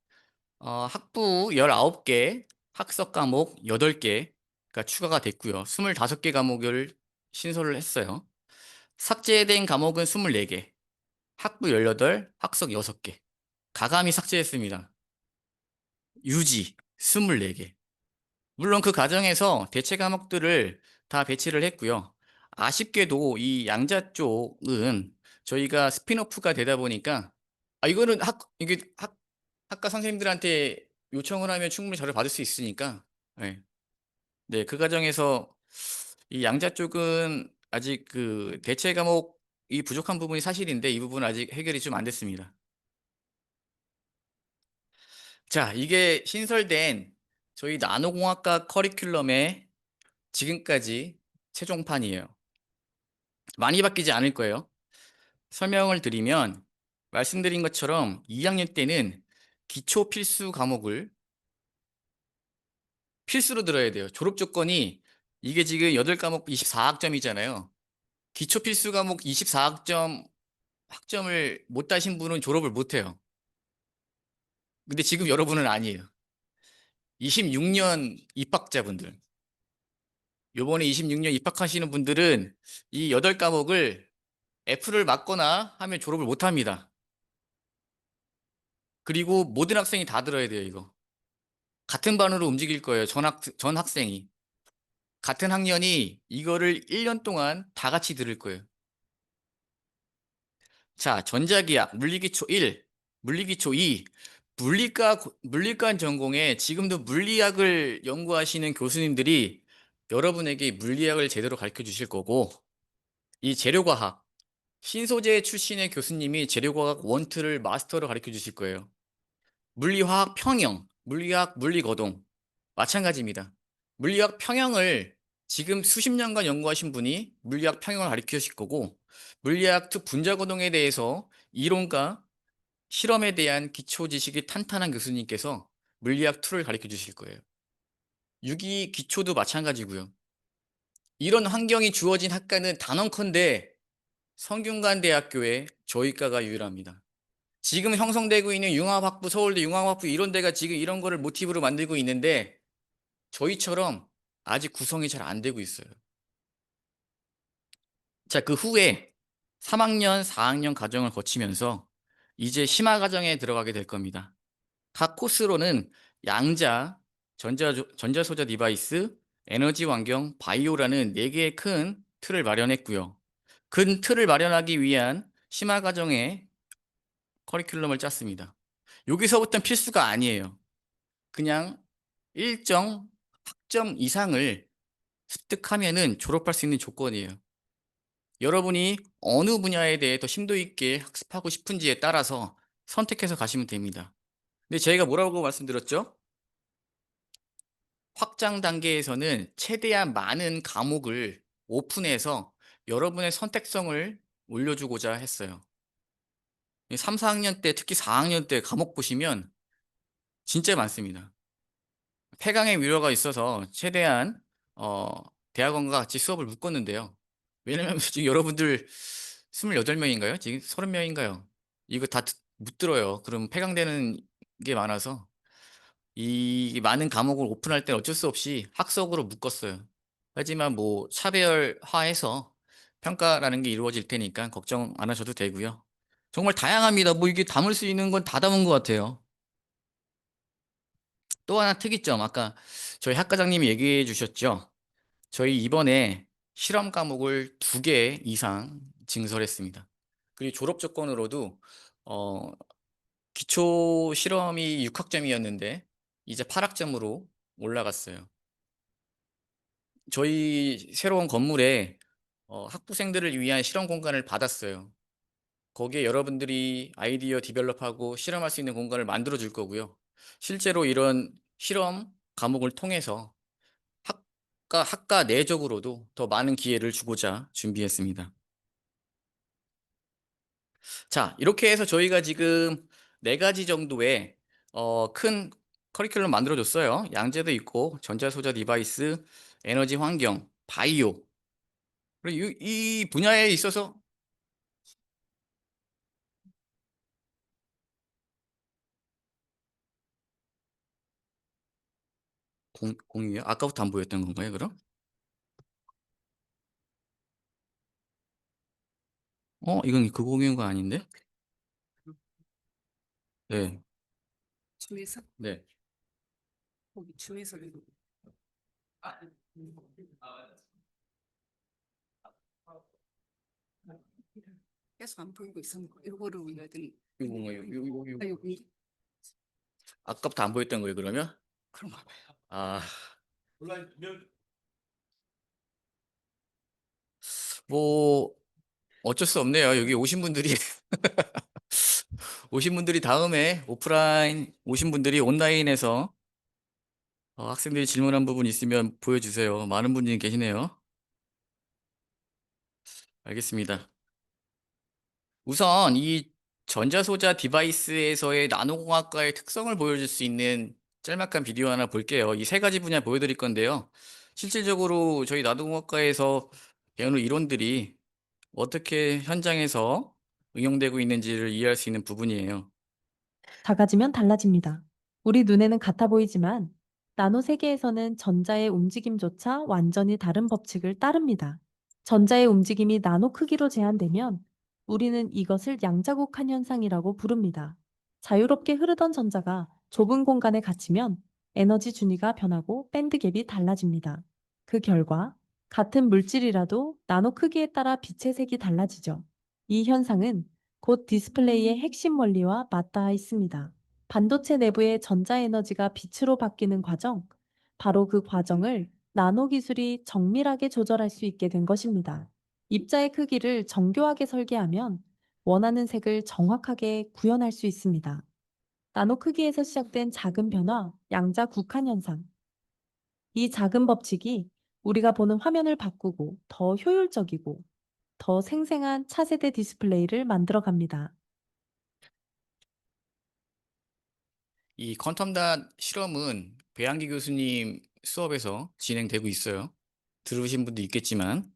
학부 19개, 학석 과목 8개가 추가가 됐고요. 25개 과목을 신설을 했어요. 삭제된 과목은 24개, 학부 18, 학석 6개. 가감히 삭제했습니다. 유지 24개. 물론 그 과정에서 대체 과목들을 다 배치를 했고요. 아쉽게도 이 양자 쪽은 저희가 스핀오프가 되다 보니까 이거는 학과 선생님들한테 요청을 하면 충분히 자료 받을 수 있으니까 네. 네, 그 과정에서 이 양자 쪽은 아직 그 대체 과목이 부족한 부분이 사실인데 이 부분은 아직 해결이 좀 안 됐습니다. 자, 이게 신설된 저희 나노공학과 커리큘럼의 지금까지 최종판이에요. 많이 바뀌지 않을 거예요. 설명을 드리면 말씀드린 것처럼 2학년 때는 기초 필수 과목을 필수로 들어야 돼요. 졸업 조건이 이게 지금 8과목 24학점이잖아요. 기초 필수 과목 24학점 학점을 못 따신 분은 졸업을 못 해요. 근데 지금 여러분은 아니에요. 26년 입학자분들. 요번에 26년 입학하시는 분들은 이 8과목을 F를 맞거나 하면 졸업을 못 합니다. 그리고 모든 학생이 다 들어야 돼요, 이거. 같은 반으로 움직일 거예요, 전 학생이. 같은 학년이 이거를 1년 동안 다 같이 들을 거예요. 자, 전자기학, 물리기초 1, 물리기초 2, 물리과 전공에 지금도 물리학을 연구하시는 교수님들이 여러분에게 물리학을 제대로 가르쳐 주실 거고, 이 재료과학, 신소재 출신의 교수님이 재료과학 원투를 마스터로 가르쳐 주실 거예요. 물리화학 평형, 물리학 물리거동 마찬가지입니다. 물리학 평형을 지금 수십 년간 연구하신 분이 물리학 평형을 가르쳐 주실 거고 물리학 특 분자거동에 대해서 이론과 실험에 대한 기초 지식이 탄탄한 교수님께서 물리학 2를 가르쳐 주실 거예요. 유기 기초도 마찬가지고요. 이런 환경이 주어진 학과는 단언컨대 성균관대학교에 저희과가 유일합니다. 지금 형성되고 있는 융합학부, 서울대 융합학부 이런 데가 지금 이런 거를 모티브로 만들고 있는데 저희처럼 아직 구성이 잘 안 되고 있어요. 자, 그 후에 3학년, 4학년 과정을 거치면서 이제 심화 과정에 들어가게 될 겁니다. 각 코스로는 양자, 전자소자 디바이스, 에너지 환경, 바이오라는 4개의 큰 틀을 마련했고요. 큰 틀을 마련하기 위한 심화 과정에 커리큘럼을 짰습니다. 여기서부터는 필수가 아니에요. 그냥 일정 학점 이상을 습득하면은 졸업할 수 있는 조건이에요. 여러분이 어느 분야에 대해 더 심도 있게 학습하고 싶은지에 따라서 선택해서 가시면 됩니다. 근데 저희가 뭐라고 말씀드렸죠? 확장 단계에서는 최대한 많은 과목을 오픈해서 여러분의 선택성을 올려주고자 했어요. 3, 4학년 때, 특히 4학년 때 과목 보시면 진짜 많습니다. 폐강의 우려가 있어서 최대한 대학원과 같이 수업을 묶었는데요. 왜냐면 지금 여러분들 28명인가요? 지금 30명인가요? 이거 다 못 들어요. 그럼 폐강되는 게 많아서 이 많은 과목을 오픈할 때는 어쩔 수 없이 학석으로 묶었어요. 하지만 뭐 차별화해서 평가라는 게 이루어질 테니까 걱정 안 하셔도 되고요. 정말 다양합니다. 뭐 이게 담을 수 있는 건 다 담은 것 같아요. 또 하나 특이점, 아까 저희 학과장님이 얘기해 주셨죠. 저희 이번에 실험 과목을 2개 이상 증설했습니다. 그리고 졸업 조건으로도 어, 기초 실험이 6학점이었는데 이제 8학점으로 올라갔어요. 저희 새로운 건물에 학부생들을 위한 실험 공간을 받았어요. 거기에 여러분들이 아이디어 디벨롭하고 실험할 수 있는 공간을 만들어 줄 거고요. 실제로 이런 실험 과목을 통해서 학과 내적으로도 더 많은 기회를 주고자 준비했습니다. 자, 이렇게 해서 저희가 지금 4가지 정도의 큰 커리큘럼 만들어줬어요. 양재도 있고, 전자소자 디바이스, 에너지 환경, 바이오. 그리고 이 분야에 있어서 공유요? 아까부터 안 보였던 건가요, 그럼? 이건 그 공유인 거 아닌데? 네, 중에서 네. 거기 중에서 계속 안 보이고 있었는 거. 이거를 올려야 되는 이거 뭔가요? 아, 여기 아까부터 안 보였던 거예요, 그러면? 그런가 봐요. 아, 온라인 면 뭐 어쩔 수 없네요. 여기 오신 분들이 다음에 오프라인 오신 분들이 온라인에서 학생들이 질문한 부분 있으면 보여주세요. 많은 분들이 계시네요. 알겠습니다. 우선 이 전자소자 디바이스에서의 나노공학과의 특성을 보여줄 수 있는 짤막한 비디오 하나 볼게요. 이 3가지 분야 보여드릴 건데요. 실질적으로 저희 나노공학과에서 배우는 이론들이 어떻게 현장에서 응용되고 있는지를 이해할 수 있는 부분이에요. 작아지면 달라집니다. 우리 눈에는 같아 보이지만 나노 세계에서는 전자의 움직임조차 완전히 다른 법칙을 따릅니다. 전자의 움직임이 나노 크기로 제한되면 우리는 이것을 양자곡한 현상이라고 부릅니다. 자유롭게 흐르던 전자가 좁은 공간에 갇히면 에너지 준위가 변하고 밴드갭이 달라집니다. 그 결과 같은 물질이라도 나노 크기에 따라 빛의 색이 달라지죠. 이 현상은 곧 디스플레이의 핵심 원리와 맞닿아 있습니다. 반도체 내부의 전자에너지가 빛으로 바뀌는 과정, 바로 그 과정을 나노 기술이 정밀하게 조절할 수 있게 된 것입니다. 입자의 크기를 정교하게 설계하면 원하는 색을 정확하게 구현할 수 있습니다. 나노 크기에서 시작된 작은 변화, 양자 국한 현상. 이 작은 법칙이 우리가 보는 화면을 바꾸고 더 효율적이고 더 생생한 차세대 디스플레이를 만들어 갑니다. 이 퀀텀닷 실험은 배양기 교수님 수업에서 진행되고 있어요. 들으신 분도 있겠지만.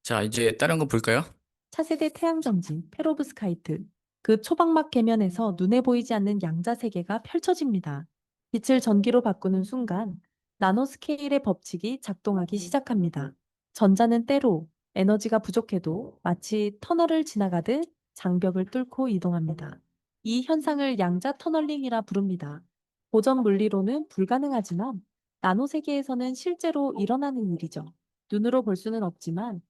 자, 이제 다른 거 볼까요? 차세대 태양전지, 페로브스카이트. 그 초박막 계면에서 눈에 보이지 않는 양자 세계가 펼쳐집니다. 빛을 전기로 바꾸는 순간 나노스케일의 법칙이 작동하기 시작합니다. 전자는 때로 에너지가 부족해도 마치 터널을 지나가듯 장벽을 뚫고 이동합니다. 이 현상을 양자 터널링이라 부릅니다. 고전 물리로는 불가능하지만 나노 세계에서는 실제로 일어나는 일이죠. 눈으로 볼 수는 없지만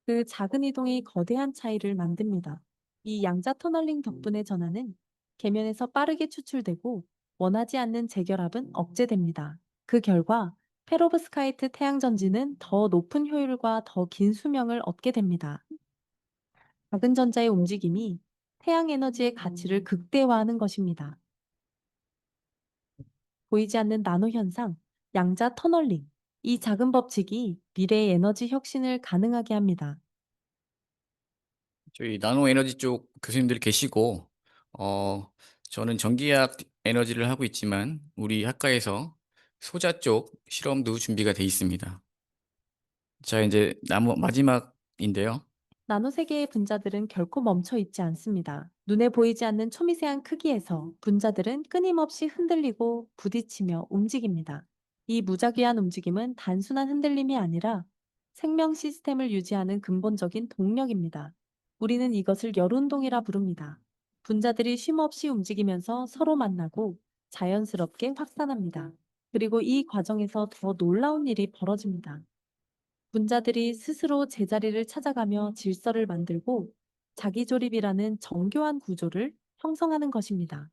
그 작은 이동이 거대한 차이를 만듭니다. 이 양자 터널링 덕분에 전하는 계면에서 빠르게 추출되고 원하지 않는 재결합은 억제됩니다. 그 결과 페로브스카이트 태양전지는 더 높은 효율과 더 긴 수명을 얻게 됩니다. 작은 전자의 움직임이 태양 에너지의 가치를 극대화하는 것입니다. 보이지 않는 나노 현상, 양자 터널링. 이 작은 법칙이 미래의 에너지 혁신을 가능하게 합니다. 저희 나노 에너지 쪽 교수님들 계시고, 저는 전기학 에너지를 하고 있지만, 우리 학과에서 소자 쪽 실험도 준비가 돼 있습니다. 자, 이제 마지막인데요. 나노 세계의 분자들은 결코 멈춰 있지 않습니다. 눈에 보이지 않는 초미세한 크기에서 분자들은 끊임없이 흔들리고 부딪히며 움직입니다. 이 무작위한 움직임은 단순한 흔들림이 아니라 생명 시스템을 유지하는 근본적인 동력입니다. 우리는 이것을 열운동이라 부릅니다. 분자들이 쉼없이 움직이면서 서로 만나고 자연스럽게 확산합니다. 그리고 이 과정에서 더 놀라운 일이 벌어집니다. 분자들이 스스로 제자리를 찾아가며 질서를 만들고 자기조립이라는 정교한 구조를 형성하는 것입니다.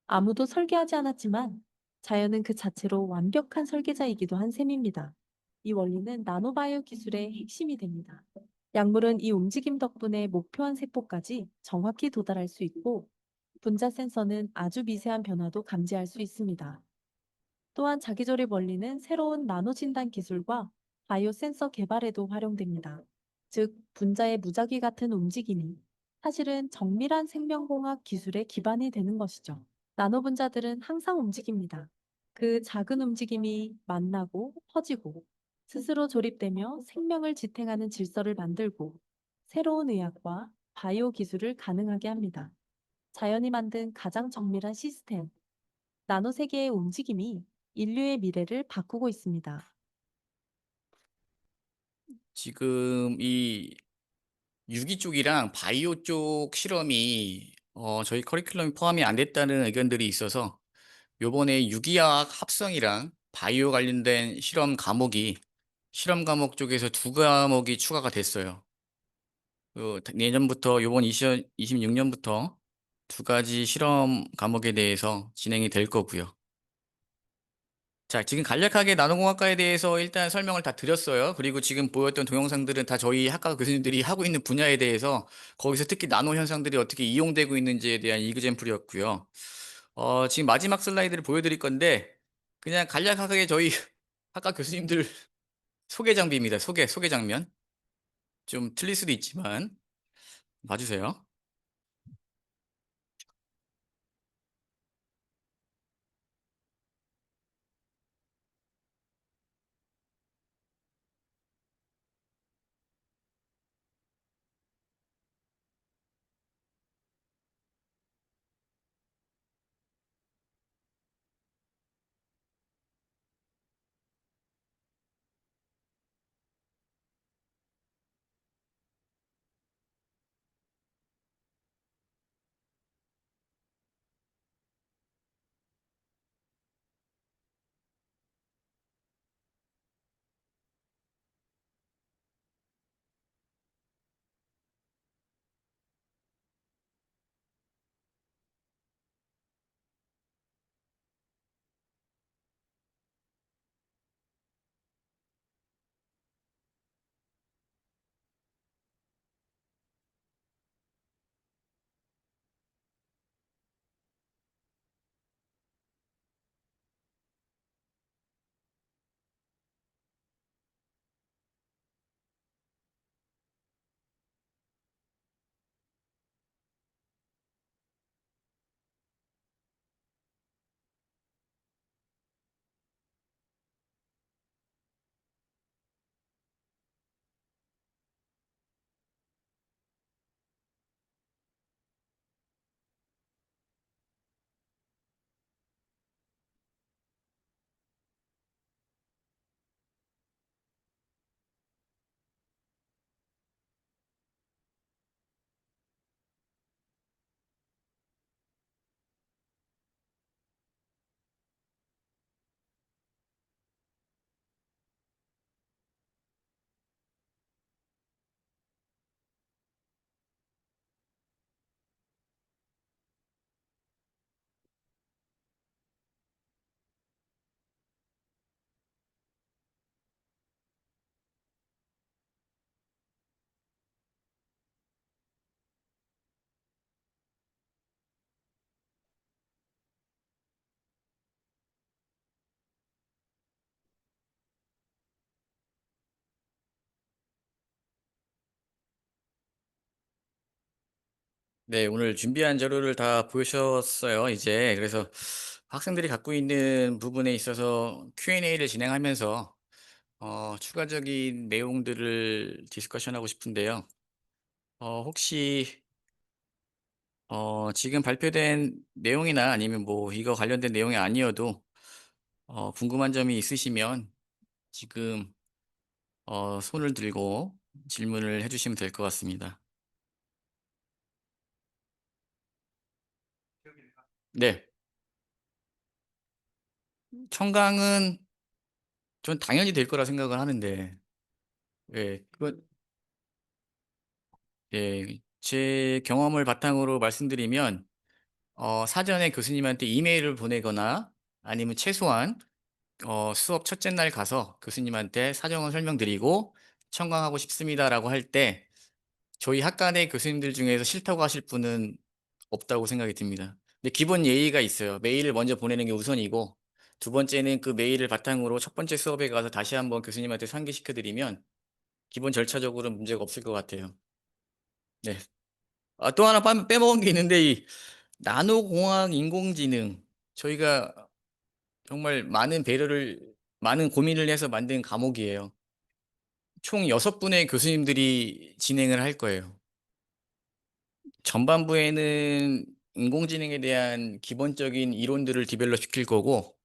아무도 설계하지 않았지만 자연은 그 자체로 완벽한 설계자이기도 한 셈입니다. 이 원리는 나노바이오 기술의 핵심이 됩니다. 약물은 이 움직임 덕분에 목표한 세포까지 정확히 도달할 수 있고, 분자 센서는 아주 미세한 변화도 감지할 수 있습니다. 또한 자기조립 원리는 새로운 나노 진단 기술과 바이오 센서 개발에도 활용됩니다. 즉, 분자의 무작위 같은 움직임이 사실은 정밀한 생명공학 기술의 기반이 되는 것이죠. 나노 분자들은 항상 움직입니다. 그 작은 움직임이 만나고 퍼지고 스스로 조립되며 생명을 지탱하는 질서를 만들고 새로운 의학과 바이오 기술을 가능하게 합니다. 자연이 만든 가장 정밀한 시스템, 나노 세계의 움직임이 인류의 미래를 바꾸고 있습니다. 지금 이 유기 쪽이랑 바이오 쪽 실험이 저희 커리큘럼에 포함이 안 됐다는 의견들이 있어서 요번에 유기화학 합성이랑 바이오 관련된 실험 과목 쪽에서 두 과목이 추가가 됐어요. 내년부터 요번 2026년부터 두 가지 실험 과목에 대해서 진행이 될 거고요. 자, 지금 간략하게 나노공학과에 대해서 일단 설명을 다 드렸어요. 그리고 지금 보였던 동영상들은 다 저희 학과 교수님들이 하고 있는 분야에 대해서 거기서 특히 나노 현상들이 어떻게 이용되고 있는지에 대한 이그잼플이었고요. 지금 마지막 슬라이드를 보여드릴 건데 그냥 간략하게 저희 학과 교수님들 소개 장비입니다. 소개 장면. 좀 틀릴 수도 있지만 봐주세요. 네, 오늘 준비한 자료를 다 보셨어요, 이제. 그래서 학생들이 갖고 있는 부분에 있어서 Q&A를 진행하면서 추가적인 내용들을 디스커션하고 싶은데요. 혹시 지금 발표된 내용이나 아니면 뭐 이거 관련된 내용이 아니어도 궁금한 점이 있으시면 지금 손을 들고 질문을 해주시면 될 것 같습니다. 네. 청강은 전 당연히 될 거라 생각을 하는데, 예, 그건, 예, 제 경험을 바탕으로 말씀드리면, 사전에 교수님한테 이메일을 보내거나 아니면 최소한 수업 첫째 날 가서 교수님한테 사정을 설명드리고 청강하고 싶습니다라고 할 때 저희 학과 내 교수님들 중에서 싫다고 하실 분은 없다고 생각이 듭니다. 근데 기본 예의가 있어요. 메일을 먼저 보내는 게 우선이고 두 번째는 그 메일을 바탕으로 첫 번째 수업에 가서 다시 한번 교수님한테 상기시켜드리면 기본 절차적으로는 문제가 없을 것 같아요. 네. 또 하나 빼먹은 게 있는데 이 나노공학 인공지능 저희가 정말 많은 고민을 해서 만든 과목이에요. 총 6분의 교수님들이 진행을 할 거예요. 전반부에는 인공지능에 대한 기본적인 이론들을 디벨롭 시킬 거고,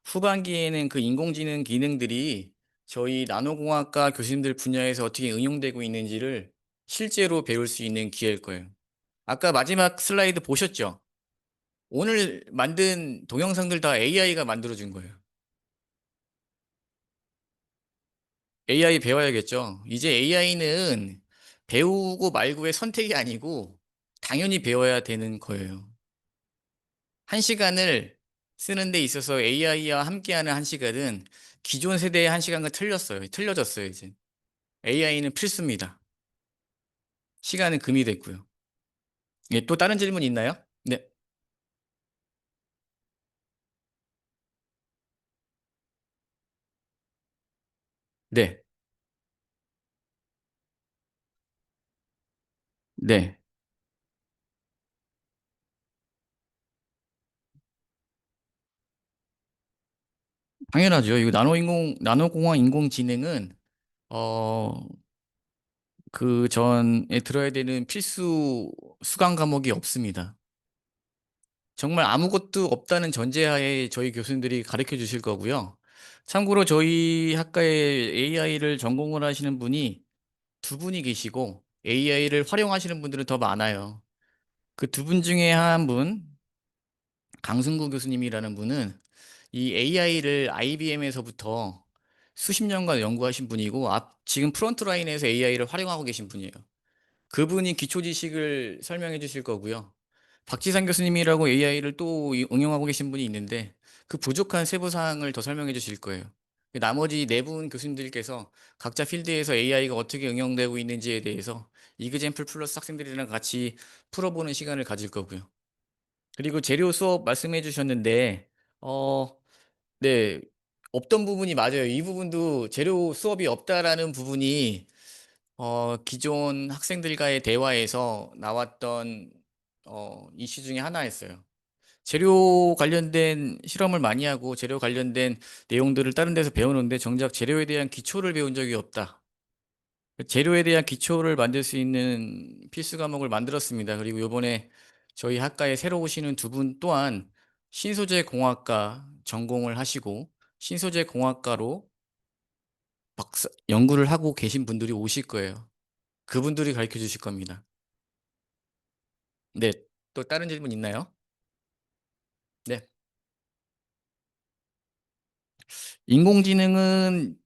후반기에는 그 인공지능 기능들이 저희 나노공학과 교수님들 분야에서 어떻게 응용되고 있는지를 실제로 배울 수 있는 기회일 거예요. 아까 마지막 슬라이드 보셨죠? 오늘 만든 동영상들 다 AI가 만들어준 거예요. AI 배워야겠죠. 이제 AI는 배우고 말고의 선택이 아니고 당연히 배워야 되는 거예요. 1시간을 쓰는 데 있어서 AI와 함께하는 1시간은 기존 세대의 1시간과 틀려졌어요, 이제. AI는 필수입니다. 시간은 금이 됐고요. 예, 또 다른 질문 있나요? 네. 네. 네. 당연하죠. 이거 나노공학 인공지능은 어, 그 전에 들어야 되는 필수 수강 과목이 없습니다. 정말 아무것도 없다는 전제하에 저희 교수님들이 가르쳐 주실 거고요. 참고로 저희 학과에 AI를 전공을 하시는 분이 2분이 계시고 AI를 활용하시는 분들은 더 많아요. 그 2분 중에 한 분, 강승구 교수님이라는 분은 이 AI를 IBM에서부터 수십 년간 연구하신 분이고 지금 프론트라인에서 AI를 활용하고 계신 분이에요. 그분이 기초 지식을 설명해 주실 거고요. 박지상 교수님이라고 AI를 또 응용하고 계신 분이 있는데 그 부족한 세부 사항을 더 설명해 주실 거예요. 나머지 4분 교수님들께서 각자 필드에서 AI가 어떻게 응용되고 있는지에 대해서 이그젠플 플러스 학생들이랑 같이 풀어보는 시간을 가질 거고요. 그리고 재료 수업 말씀해 주셨는데 어, 네, 없던 부분이 맞아요. 이 부분도 재료 수업이 없다라는 부분이 기존 학생들과의 대화에서 나왔던 이슈 중에 하나였어요. 재료 관련된 실험을 많이 하고 재료 관련된 내용들을 다른 데서 배우는데 정작 재료에 대한 기초를 배운 적이 없다. 재료에 대한 기초를 만들 수 있는 필수 과목을 만들었습니다. 그리고 이번에 저희 학과에 새로 오시는 2분 또한 신소재 공학과 전공을 하시고 신소재 공학과로 연구를 하고 계신 분들이 오실 거예요. 그분들이 가르쳐 주실 겁니다. 네, 또 다른 질문 있나요? 네. 인공지능은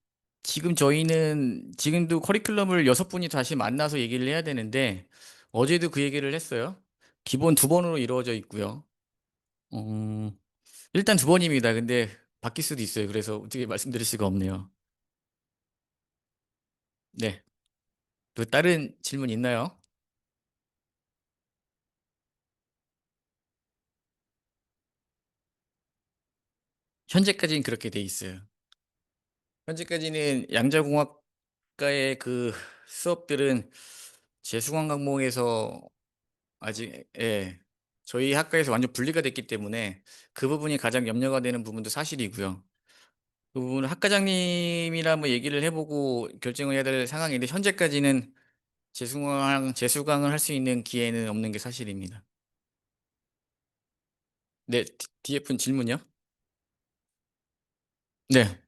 저희는 지금도 커리큘럼을 6분이 다시 만나서 얘기를 해야 되는데 어제도 그 얘기를 했어요. 기본 2번으로 이루어져 있고요. 일단 2번입니다. 근데 바뀔 수도 있어요. 그래서 어떻게 말씀드릴 수가 없네요. 네. 또 다른 질문 있나요? 현재까지는 그렇게 돼 있어요. 현재까지는 양자공학과의 그 수업들은 재수강 과목에서 아직, 예, 저희 학과에서 완전 분리가 됐기 때문에 그 부분이 가장 염려가 되는 부분도 사실이고요. 그 부분은 학과장님이랑 한번 얘기를 해보고 결정을 해야 될 상황인데 현재까지는 재수강을 할 수 있는 기회는 없는 게 사실입니다. 네, 뒤에 분 질문요? 네.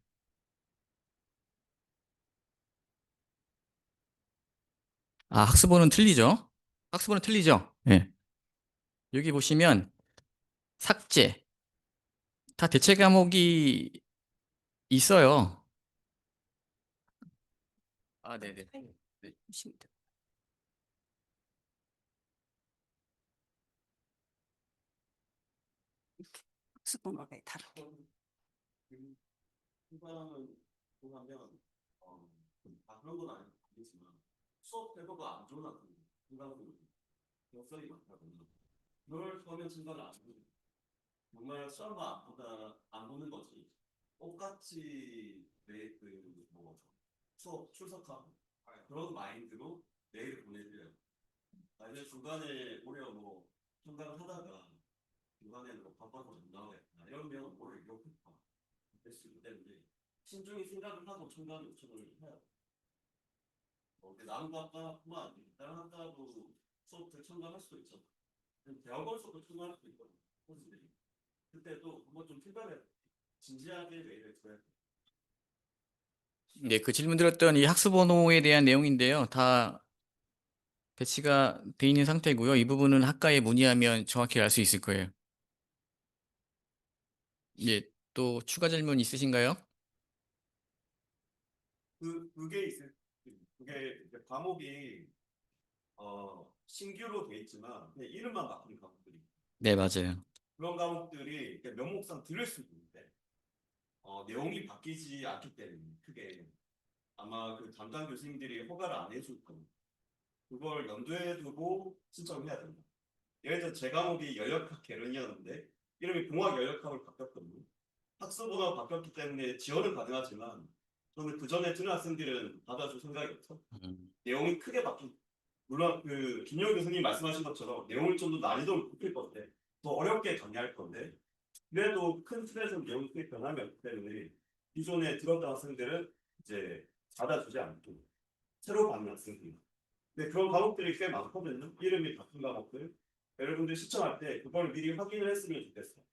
학습본은 틀리죠? 학습본은 틀리죠? 네. 여기 보시면 삭제, 다 대체 과목이 있어요. 아, 네네. 보시면 돼요. 이렇게 학습번호가 다르게. 후반은 보면 다 그런 건 아니지만 수업 태도가 안 좋은 학생 중간고 역설이 많다거나 그걸 처음에 증가를 안 해요. 정말 시험만 안 보는 거지 똑같이 내그뭐 수업 출석하고 그런 마인드로 내일 보내줘요. 만약 중간에 오히려 뭐 생각을 하다가 중간에 뭐 바빠서 못 나오겠다 이러면 오히려 이렇게 될 수 있기 때문에 신중히 생각을 하고 중간 요청을 해야 돼. 남은 학과뿐만 아니라 다른 학과도 수업을 참가할 수도 있죠. 대학원 수업도 참가할 수도 있거든요. 선생님들이. 그때도 한번 좀 생각해 진지하게 메일을 줘야 돼. 네, 그 질문 드렸던 이 학습 번호에 대한 내용인데요. 다 배치가 돼 있는 상태고요. 이 부분은 학과에 문의하면 정확히 알 수 있을 거예요. 예, 또 추가 질문 있으신가요? 그게 이제 과목이 신규로 돼 있지만 그냥 이름만 바뀐 과목들이 네, 맞아요. 그런 과목들이 명목상 들을 수 있는데 내용이 바뀌지 않기 때문에 그게 아마 그 담당 교수님들이 허가를 안 해줄 겁니다. 그걸 염두에 두고 신청을 해야 됩니다. 예를 들어 제 과목이 연역학 개론이었는데 이름이 공학 연역학으로 바뀌었거든요. 학습번호가 바뀌었기 때문에 지원은 가능하지만 저는 그 전에 듣는 학생들은 받아줄 생각이 없어. 내용이 크게 바뀐. 물론 그 김용 교수님 말씀하신 것처럼 내용을 좀 더 난이도를 높일 건데 더 어렵게 정리할 건데 그래도 큰 틀에서 내용이 크게 변함이 없기 때문에 기존에 들었던 학생들은 이제 받아주지 않고 새로 받는 학생들. 근데 그런 과목들이 꽤 많거든요. 이름이 바뀐 과목들. 여러분들 신청할 때 그걸 미리 확인을 했으면 좋겠어요.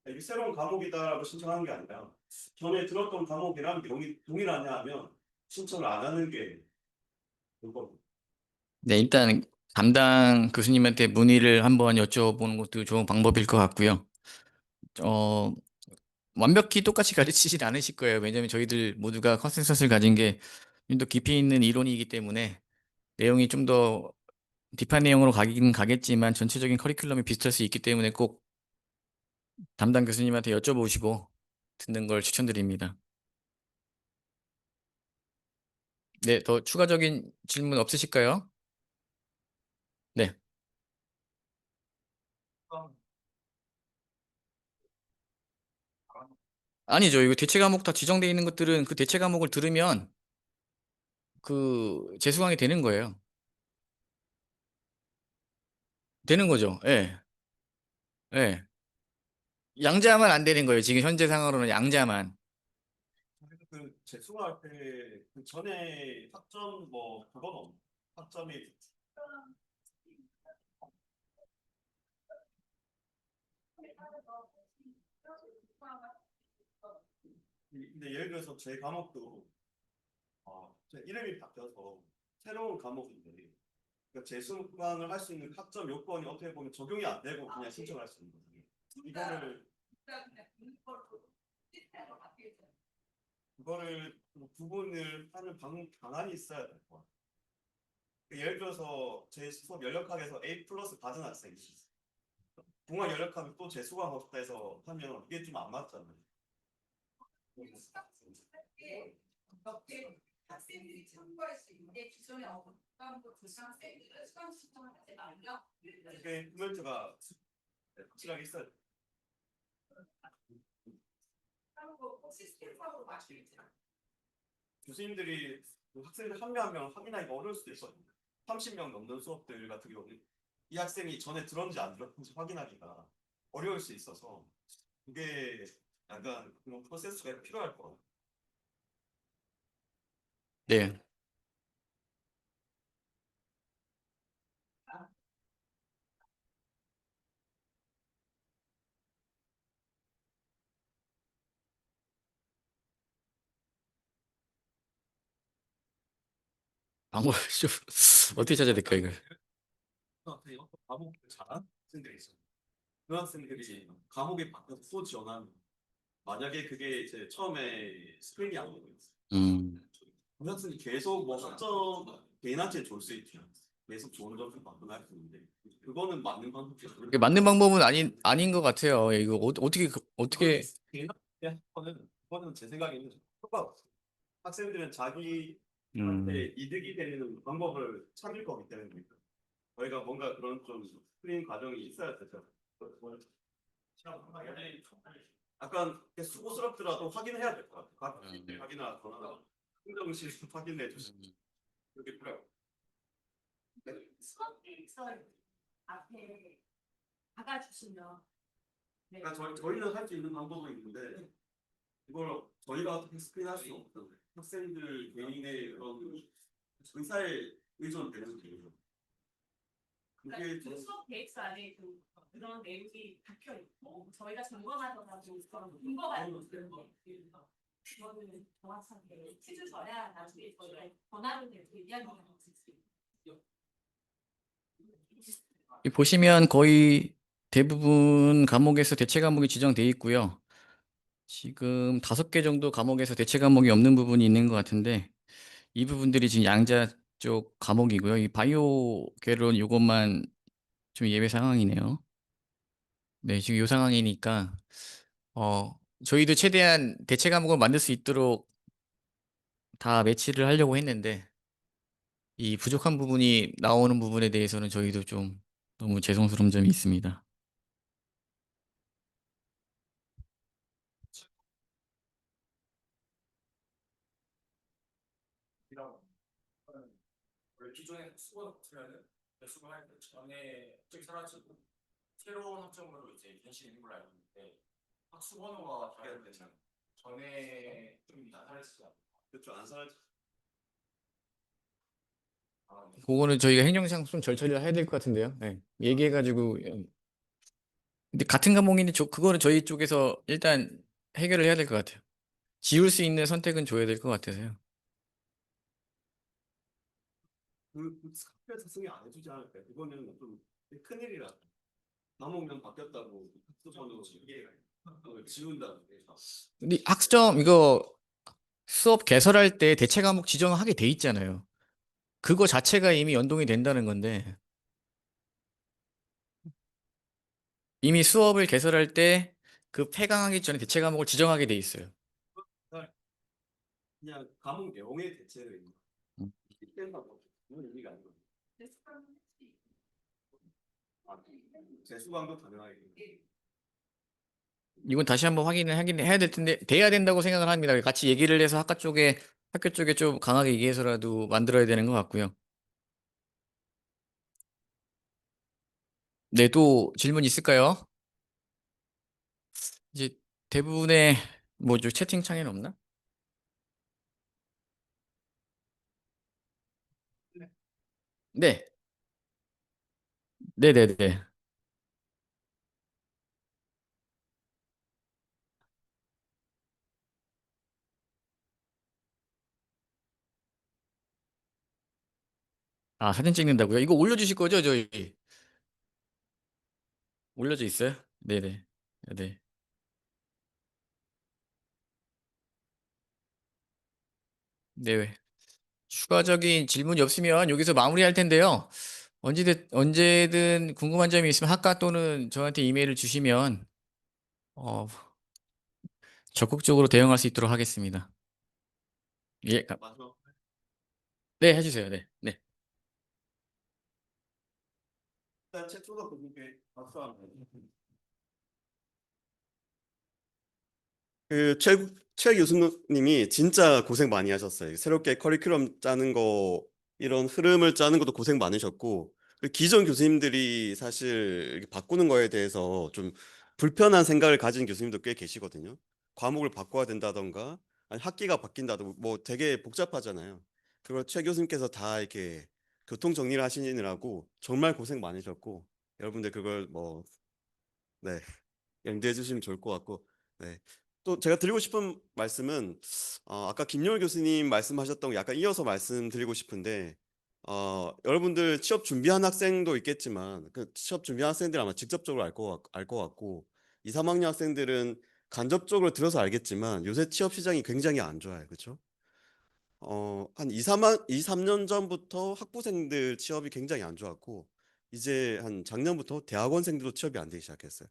이게 새로운 과목이다라고 신청하는 게 아니라 전에 들었던 과목이랑 내용이 동일하냐 하면 신청을 안 하는 게 그거고. 네, 일단 담당 교수님한테 문의를 한번 여쭤보는 것도 좋은 방법일 것 같고요. 어, 완벽히 똑같이 가르치진 않으실 거예요. 왜냐하면 저희들 모두가 컨센서스를 가진 게 좀 더 깊이 있는 이론이기 때문에 내용이 좀 더 딥한 내용으로 가긴 가겠지만 전체적인 커리큘럼이 비슷할 수 있기 때문에 꼭 담당 교수님한테 여쭤보시고 듣는 걸 추천드립니다. 네, 더 추가적인 질문 없으실까요? 네. 아니죠. 이거 대체 과목 다 지정되어 있는 것들은 그 대체 과목을 들으면 그 재수강이 되는 거예요. 되는 거죠. 예. 예. 양자만 안 되는 거예요. 지금 현재 상황으로는 양자만. 그 재수할 때 그 전에 학점 뭐 그건 없 학점이 근데 예를 들어서 제 과목도 제 이름이 바뀌어서 새로운 과목인데 그러니까 재수강을 할 수 있는 학점 요건이 어떻게 보면 적용이 안 되고 그냥 신청할 수 있는 거거든요. 그거를 구분을 하는 방안이 있어야 될 것 같아요. 예를 들어서 제 수업 연력학에서 A 플러스 받은 학생이 공학 연력학을 또 재수강 없다 해서 하면 이게 좀 안 맞잖아요. 학생들이 참고할 수 있는데 기존에 어떤 교사학생들은 수강 신청을 하지 말려. 이게 코멘트가 확실하게 있어야 돼요. 그리고 시스템적으로 맞추겠죠. 교수님들이 그 학생들 한 명 한 명 확인하기가 어려울 수도 있거든요. 30명 넘는 수업들 같은 경우는 이 학생이 전에 들었는지 안 들었는지 확인하기가 어려울 수 있어서 그게 약간 그런 프로세스가 필요할 것 같아요. 네. 방법을 좀 어떻게 찾아야 될까 이걸? 과목을 잘하는 학생들이 있어요. 그 학생들이 과목에 바뀌어서 또 지원하는 만약에 그게 이제 처음에 스크린이 안 되고 있어요. 음. 교사들이 계속 뭐 학점 개인한테 줄 수 있죠. 계속 좋은 점수 받거나 할 수 있는데 그거는 맞는 방법이죠. 이게 맞는 방법은 아닌 것 같아요. 이거 어떻게 개인한테 그거는 제 생각에는 효과가 없어요. 학생들은 자기한테 음. 이득이 되는 방법을 찾을 거기 때문에 저희가 뭔가 그런 좀 스크린 과정이 있어야 되죠. 약간 수고스럽더라도 확인해야 될 것 같아요. 확인하거나 행정실 확인해 주시면 그게 필요해요. 수업 계획서 앞에 박아주시면 그러니까 저희는 할 수 있는 방법은 있는데 이걸 저희가 어떻게 스크린할 수는 없어요. 학생들 개인의 그런 의사에 의존되는 거예요. 그게 그 수업 계획서 안에 그런 내용이 박혀 있고 저희가 점검하더라도 근거가 있는 그거는 정확하게 해주셔야 나중에 저희가 권한을 내고 얘기하는 게 있어요. 보시면 거의 대부분 과목에서 대체 과목이 지정돼 있고요. 지금 5개 정도 과목에서 대체 과목이 없는 부분이 있는 것 같은데 이 부분들이 지금 양자 쪽 과목이고요. 이 바이오 계론 요것만 좀 예외 상황이네요. 네, 지금 요 상황이니까 저희도 최대한 대체 과목을 만들 수 있도록 다 매치를 하려고 했는데 이 부족한 부분이 나오는 부분에 대해서는 저희도 좀 너무 죄송스러운 점이 있습니다. 원래 기존에 수고가 붙으면은 수고할 때 전에 합격이 사라지고 새로운 학점으로 이제 변신되는 걸로 알고 있는데 학수번호가 다를 때는 전에 좀 나타났지 않나요? 그렇죠. 안 사라지. 네. 그거는 저희가 행정상품 절차를 해야 될 것 같은데요. 네. 얘기해가지고 근데 같은 과목인데 그거는 저희 쪽에서 일단 해결을 해야 될 것 같아요. 지울 수 있는 선택은 줘야 될 것 같아서요. 그 학교에서 승인 안 해주지 않을까? 그거는 좀 큰일이라. 과목명 바뀌었다고 학습번호 지운다고. 근데 학점 이거 수업 개설할 때 대체 과목 지정하게 돼 있잖아요. 그거 자체가 이미 연동이 된다는 건데 이미 수업을 개설할 때 그 폐강하기 전에 대체 과목을 지정하게 돼 있어요. 그냥 과목 내용의 대체를 있는 음. 거. 그건 의미가 아니고. 재수강도 가능하게. 이건 다시 한번 확인을 하긴 해야 될 텐데 돼야 된다고 생각을 합니다. 같이 얘기를 해서 학교 쪽에 좀 강하게 얘기해서라도 만들어야 되는 것 같고요. 네, 또 질문 있을까요? 이제 대부분의 뭐죠? 채팅창에는 없나? 네. 네네네. 아, 사진 찍는다고요? 이거 올려주실 거죠, 저희? 올려져 있어요? 네네. 네. 네. 추가적인 질문이 없으면 여기서 마무리할 텐데요. 언제든 궁금한 점이 있으면 학과 또는 저한테 이메일을 주시면 어, 적극적으로 대응할 수 있도록 하겠습니다. 예, 마지막 네, 해주세요. 네, 네. 일단 최초가 그분께 박수합니다. 최 교수님이 진짜 고생 많이 하셨어요. 새롭게 커리큘럼 짜는 거 이런 흐름을 짜는 것도 고생 많으셨고 그 기존 교수님들이 사실 이렇게 바꾸는 거에 대해서 좀 불편한 생각을 가진 교수님도 꽤 계시거든요. 과목을 바꿔야 된다던가 아니 학기가 바뀐다던가 뭐 되게 복잡하잖아요. 그걸 최 교수님께서 다 이렇게 교통 정리를 하시느라고 정말 고생 많으셨고 여러분들 그걸 뭐 네. 염두해 주시면 좋을 것 같고 네. 또 제가 드리고 싶은 말씀은 아까 김용일 교수님 말씀하셨던 거 약간 이어서 말씀드리고 싶은데 여러분들 취업 준비한 학생도 있겠지만 그 취업 준비한 학생들 아마 직접적으로 알 것 같고 2, 3학년 학생들은 간접적으로 들어서 알겠지만 요새 취업 시장이 굉장히 안 좋아요. 그렇죠? 한 2, 3년 전부터 학부생들 취업이 굉장히 안 좋았고 이제 한 작년부터 대학원생들도 취업이 안 되기 시작했어요.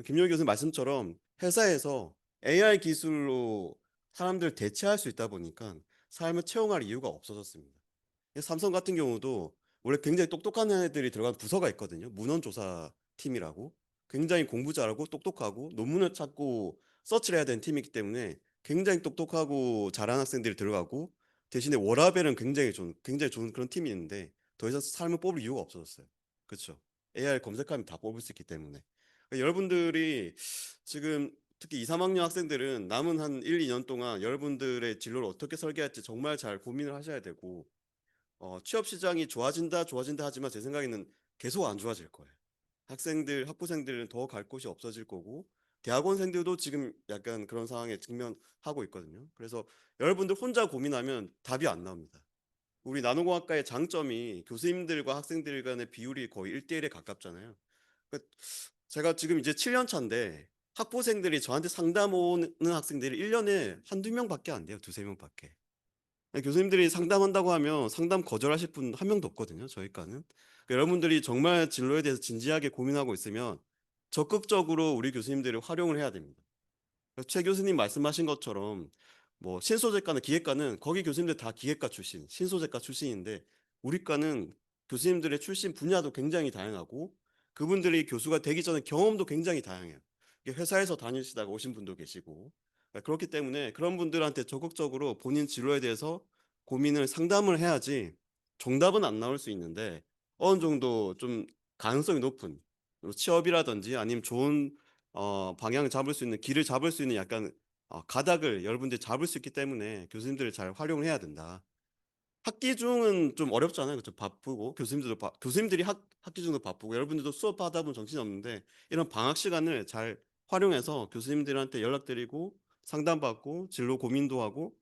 김용희 교수님 말씀처럼 회사에서 AI 기술로 사람들 대체할 수 있다 보니까 삶을 채용할 이유가 없어졌습니다. 삼성 같은 경우도 원래 굉장히 똑똑한 애들이 들어간 부서가 있거든요. 문헌조사 팀이라고. 굉장히 공부 잘하고 똑똑하고 논문을 찾고 서치를 해야 되는 팀이기 때문에 굉장히 똑똑하고 잘하는 학생들이 들어가고 대신에 워라밸은 굉장히 좋은 그런 팀이 있는데 더 이상 삶을 뽑을 이유가 없어졌어요. 그렇죠? AI 검색하면 다 뽑을 수 있기 때문에. 그러니까 여러분들이 지금 특히 2, 3학년 학생들은 남은 한 1, 2년 동안 여러분들의 진로를 어떻게 설계할지 정말 잘 고민을 하셔야 되고 취업 시장이 좋아진다 하지만 제 생각에는 계속 안 좋아질 거예요. 학부생들은 더 갈 곳이 없어질 거고 대학원생들도 지금 약간 그런 상황에 직면하고 있거든요. 그래서 여러분들 혼자 고민하면 답이 안 나옵니다. 우리 나노공학과의 장점이 교수님들과 학생들 간의 비율이 거의 1대1에 가깝잖아요. 제가 지금 이제 7년 차인데 학부생들이 저한테 상담 오는 학생들이 1년에 한두 명밖에 안 돼요. 두세 명밖에. 교수님들이 상담한다고 하면 상담 거절하실 분 한 명도 없거든요. 저희과는. 그러니까 여러분들이 정말 진로에 대해서 진지하게 고민하고 있으면 적극적으로 우리 교수님들을 활용을 해야 됩니다. 최 교수님 말씀하신 것처럼 뭐 신소재과는 기계과는 거기 교수님들 다 기계과 출신, 신소재과 출신인데 우리 과는 교수님들의 출신 분야도 굉장히 다양하고 그분들이 교수가 되기 전에 경험도 굉장히 다양해요. 회사에서 다니시다가 오신 분도 계시고 그렇기 때문에 그런 분들한테 적극적으로 본인 진로에 대해서 고민을 상담을 해야지 정답은 안 나올 수 있는데 어느 정도 좀 가능성이 높은 취업이라든지 아니면 좋은 방향을 잡을 수 있는 길을 잡을 수 있는 약간 가닥을 여러분들이 잡을 수 있기 때문에 교수님들을 잘 활용을 해야 된다. 학기 중은 좀 어렵잖아요. 그렇죠? 바쁘고 교수님들이 학기 중도 바쁘고 여러분들도 수업하다 보면 정신이 없는데 이런 방학 시간을 잘 활용해서 교수님들한테 연락드리고 상담받고 진로 고민도 하고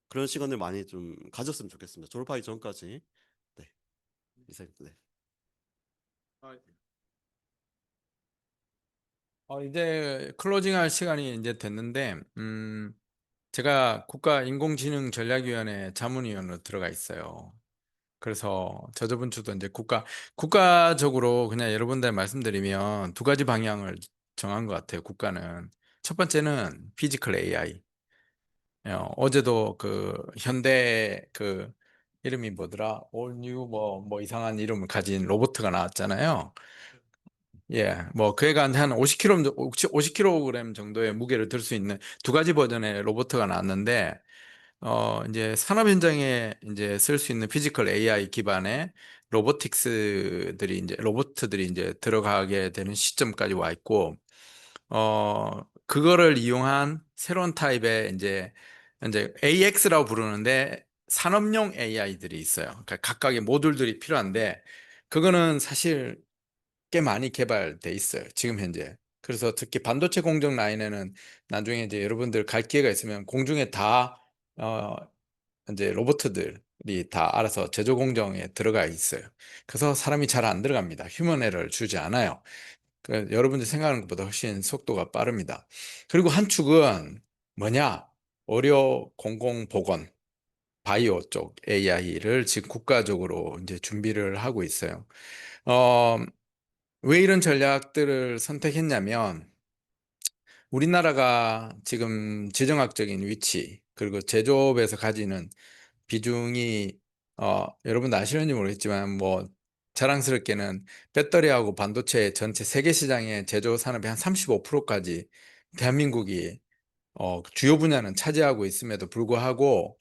그런 시간을 많이 좀 가졌으면 좋겠습니다. 졸업하기 전까지. 네. 이상. 네. 이제 클로징할 시간이 이제 됐는데, 제가 국가인공지능전략위원회 자문위원으로 들어가 있어요. 그래서 저번 주도 이제 국가적으로 그냥 여러분들 말씀드리면 두 가지 방향을 정한 것 같아요. 국가는 첫 번째는 피지컬 AI. 어제도 그 현대 그 이름이 뭐더라? 올뉴 뭐 이상한 이름을 가진 로봇가 나왔잖아요. 예, 뭐 그 애가 한 50kg 정도의 무게를 들 수 있는 두 가지 버전의 로봇가 나왔는데 이제 산업 현장에 이제 쓸 수 있는 피지컬 AI 기반의 로봇들이 이제 들어가게 되는 시점까지 와 있고 그거를 이용한 새로운 타입의 이제 AX라고 부르는데 산업용 AI들이 있어요. 그러니까 각각의 모듈들이 필요한데 그거는 사실 꽤 많이 개발돼 있어요. 지금 현재. 그래서 특히 반도체 공정 라인에는 나중에 이제 여러분들 갈 기회가 있으면 공중에 다 이제 로봇들이 다 알아서 제조 공정에 들어가 있어요. 그래서 사람이 잘 안 들어갑니다. 휴먼 에러를 주지 않아요. 여러분들 생각하는 것보다 훨씬 속도가 빠릅니다. 그리고 한 축은 뭐냐? 의료 공공보건 바이오 쪽 AI를 지금 국가적으로 이제 준비를 하고 있어요. 어, 왜 이런 전략들을 선택했냐면 우리나라가 지금 지정학적인 위치 그리고 제조업에서 가지는 비중이 여러분도 아시는지 모르겠지만 뭐 자랑스럽게는 배터리하고 반도체 전체 세계 시장의 제조 산업의 한 35%까지 대한민국이 주요 분야는 차지하고 있음에도 불구하고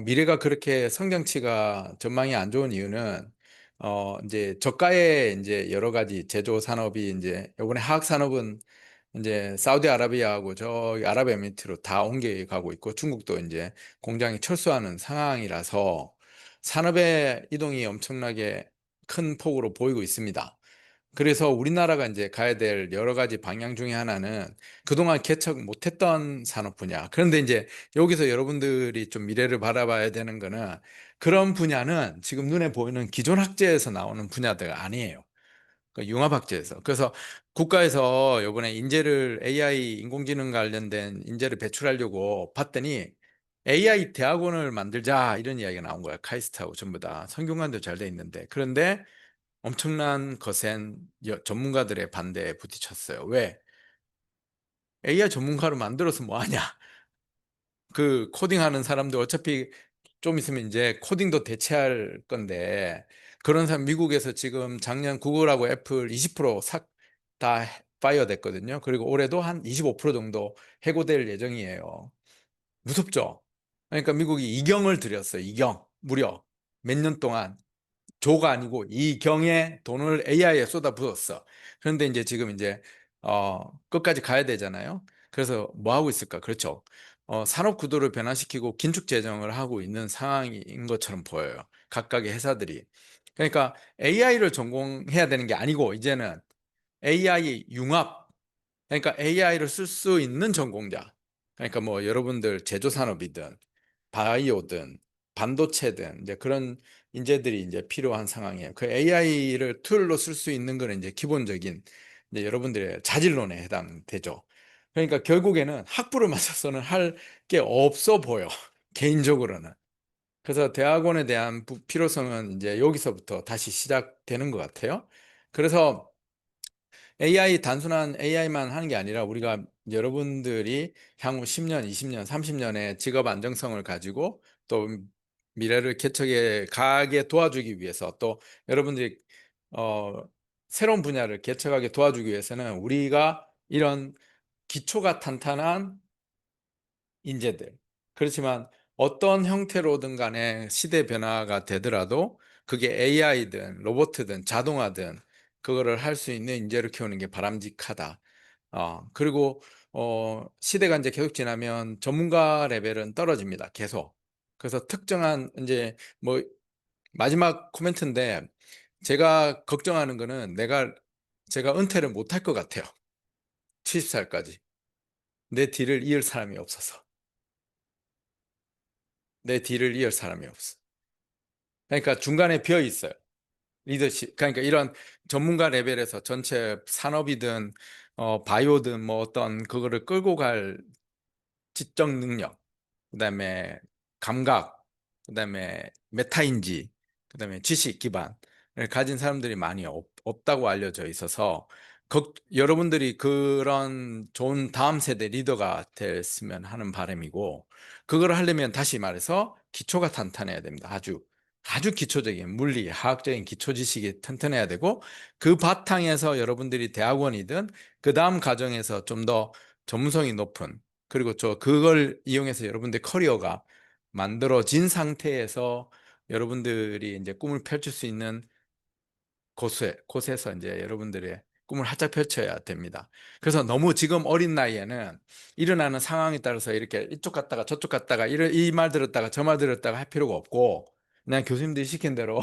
미래가 그렇게 성장치가 전망이 안 좋은 이유는 이제 저가의 이제 여러 가지 제조 산업이 이제 이번에 화학 산업은 이제 사우디아라비아하고 저 아랍에미리트로 다 옮겨가고 있고 중국도 이제 공장이 철수하는 상황이라서 산업의 이동이 엄청나게 큰 폭으로 보이고 있습니다. 그래서 우리나라가 이제 가야 될 여러 가지 방향 중에 하나는 그동안 개척 못했던 산업 분야. 그런데 이제 여기서 여러분들이 좀 미래를 바라봐야 되는 거는 그런 분야는 지금 눈에 보이는 기존 학제에서 나오는 분야들 아니에요. 그 융합학제에서. 그래서 국가에서 요번에 인재를 AI 인공지능 관련된 인재를 배출하려고 봤더니 AI 대학원을 만들자 이런 이야기가 나온 거야. 카이스트하고 전부 다 성균관도 잘 돼 있는데. 그런데 엄청난 거센 전문가들의 반대에 부딪혔어요. 왜? AI 전문가로 만들어서 뭐 하냐? 그 코딩하는 사람들 어차피 좀 있으면 이제 코딩도 대체할 건데 그런 사람 미국에서 지금 작년 구글하고 애플 20%다 파이어 됐거든요. 그리고 올해도 한 25% 정도 해고될 예정이에요. 무섭죠? 그러니까 미국이 이경을 들였어요. 이경 무려 몇 년 동안 조가 아니고 이경의 돈을 AI에 쏟아부었어. 그런데 이제 지금 이제 끝까지 가야 되잖아요. 그래서 뭐 하고 있을까? 그렇죠. 산업 구도를 변화시키고 긴축 재정을 하고 있는 상황인 것처럼 보여요. 각각의 회사들이. 그러니까 AI를 전공해야 되는 게 아니고 이제는 AI 융합, 그러니까 AI를 쓸 수 있는 전공자. 그러니까 뭐 여러분들 제조 산업이든 바이오든 반도체든 이제 그런 인재들이 이제 필요한 상황이에요. 그 AI를 툴로 쓸 수 있는 거는 이제 기본적인 이제 여러분들의 자질론에 해당되죠. 그러니까 결국에는 학부를 맞춰서는 할 게 없어 보여. 개인적으로는. 그래서 대학원에 대한 필요성은 이제 여기서부터 다시 시작되는 것 같아요. 그래서 AI 단순한 AI만 하는 게 아니라 우리가 여러분들이 향후 10년, 20년, 30년의 직업 안정성을 가지고 또 미래를 개척해 가게 도와주기 위해서 또 여러분들이 어, 새로운 분야를 개척하게 도와주기 위해서는 우리가 이런 기초가 탄탄한 인재들. 그렇지만 어떤 형태로든 간에 시대 변화가 되더라도 그게 AI든 로봇이든 자동화든 그거를 할 수 있는 인재를 키우는 게 바람직하다. 그리고 시대가 이제 계속 지나면 전문가 레벨은 떨어집니다. 계속. 그래서 특정한 이제 뭐 마지막 코멘트인데 제가 걱정하는 거는 제가 은퇴를 못 할 것 같아요. 70살까지. 내 뒤를 이을 사람이 없어서. 내 뒤를 이을 사람이 없어. 그러니까 중간에 비어 있어요. 리더십. 그러니까 이런 전문가 레벨에서 전체 산업이든 바이오든 뭐 어떤 그거를 끌고 갈 지적 능력, 그다음에 감각, 그다음에 메타인지, 그다음에 지식 기반을 가진 사람들이 많이 없다고 알려져 있어서 여러분들이 그런 좋은 다음 세대 리더가 됐으면 하는 바람이고 그걸 하려면 다시 말해서 기초가 탄탄해야 됩니다. 아주 기초적인 물리, 화학적인 기초 지식이 튼튼해야 되고 그 바탕에서 여러분들이 대학원이든 그 다음 과정에서 좀 더 전문성이 높은 그리고 그걸 이용해서 여러분들 커리어가 만들어진 상태에서 여러분들이 이제 꿈을 펼칠 수 있는 곳에서 이제 여러분들의 꿈을 활짝 펼쳐야 됩니다. 그래서 너무 지금 어린 나이에는 일어나는 상황에 따라서 이렇게 이쪽 갔다가 저쪽 갔다가 이 말 들었다가 저 말 들었다가 할 필요가 없고 그냥 교수님들이 시킨 대로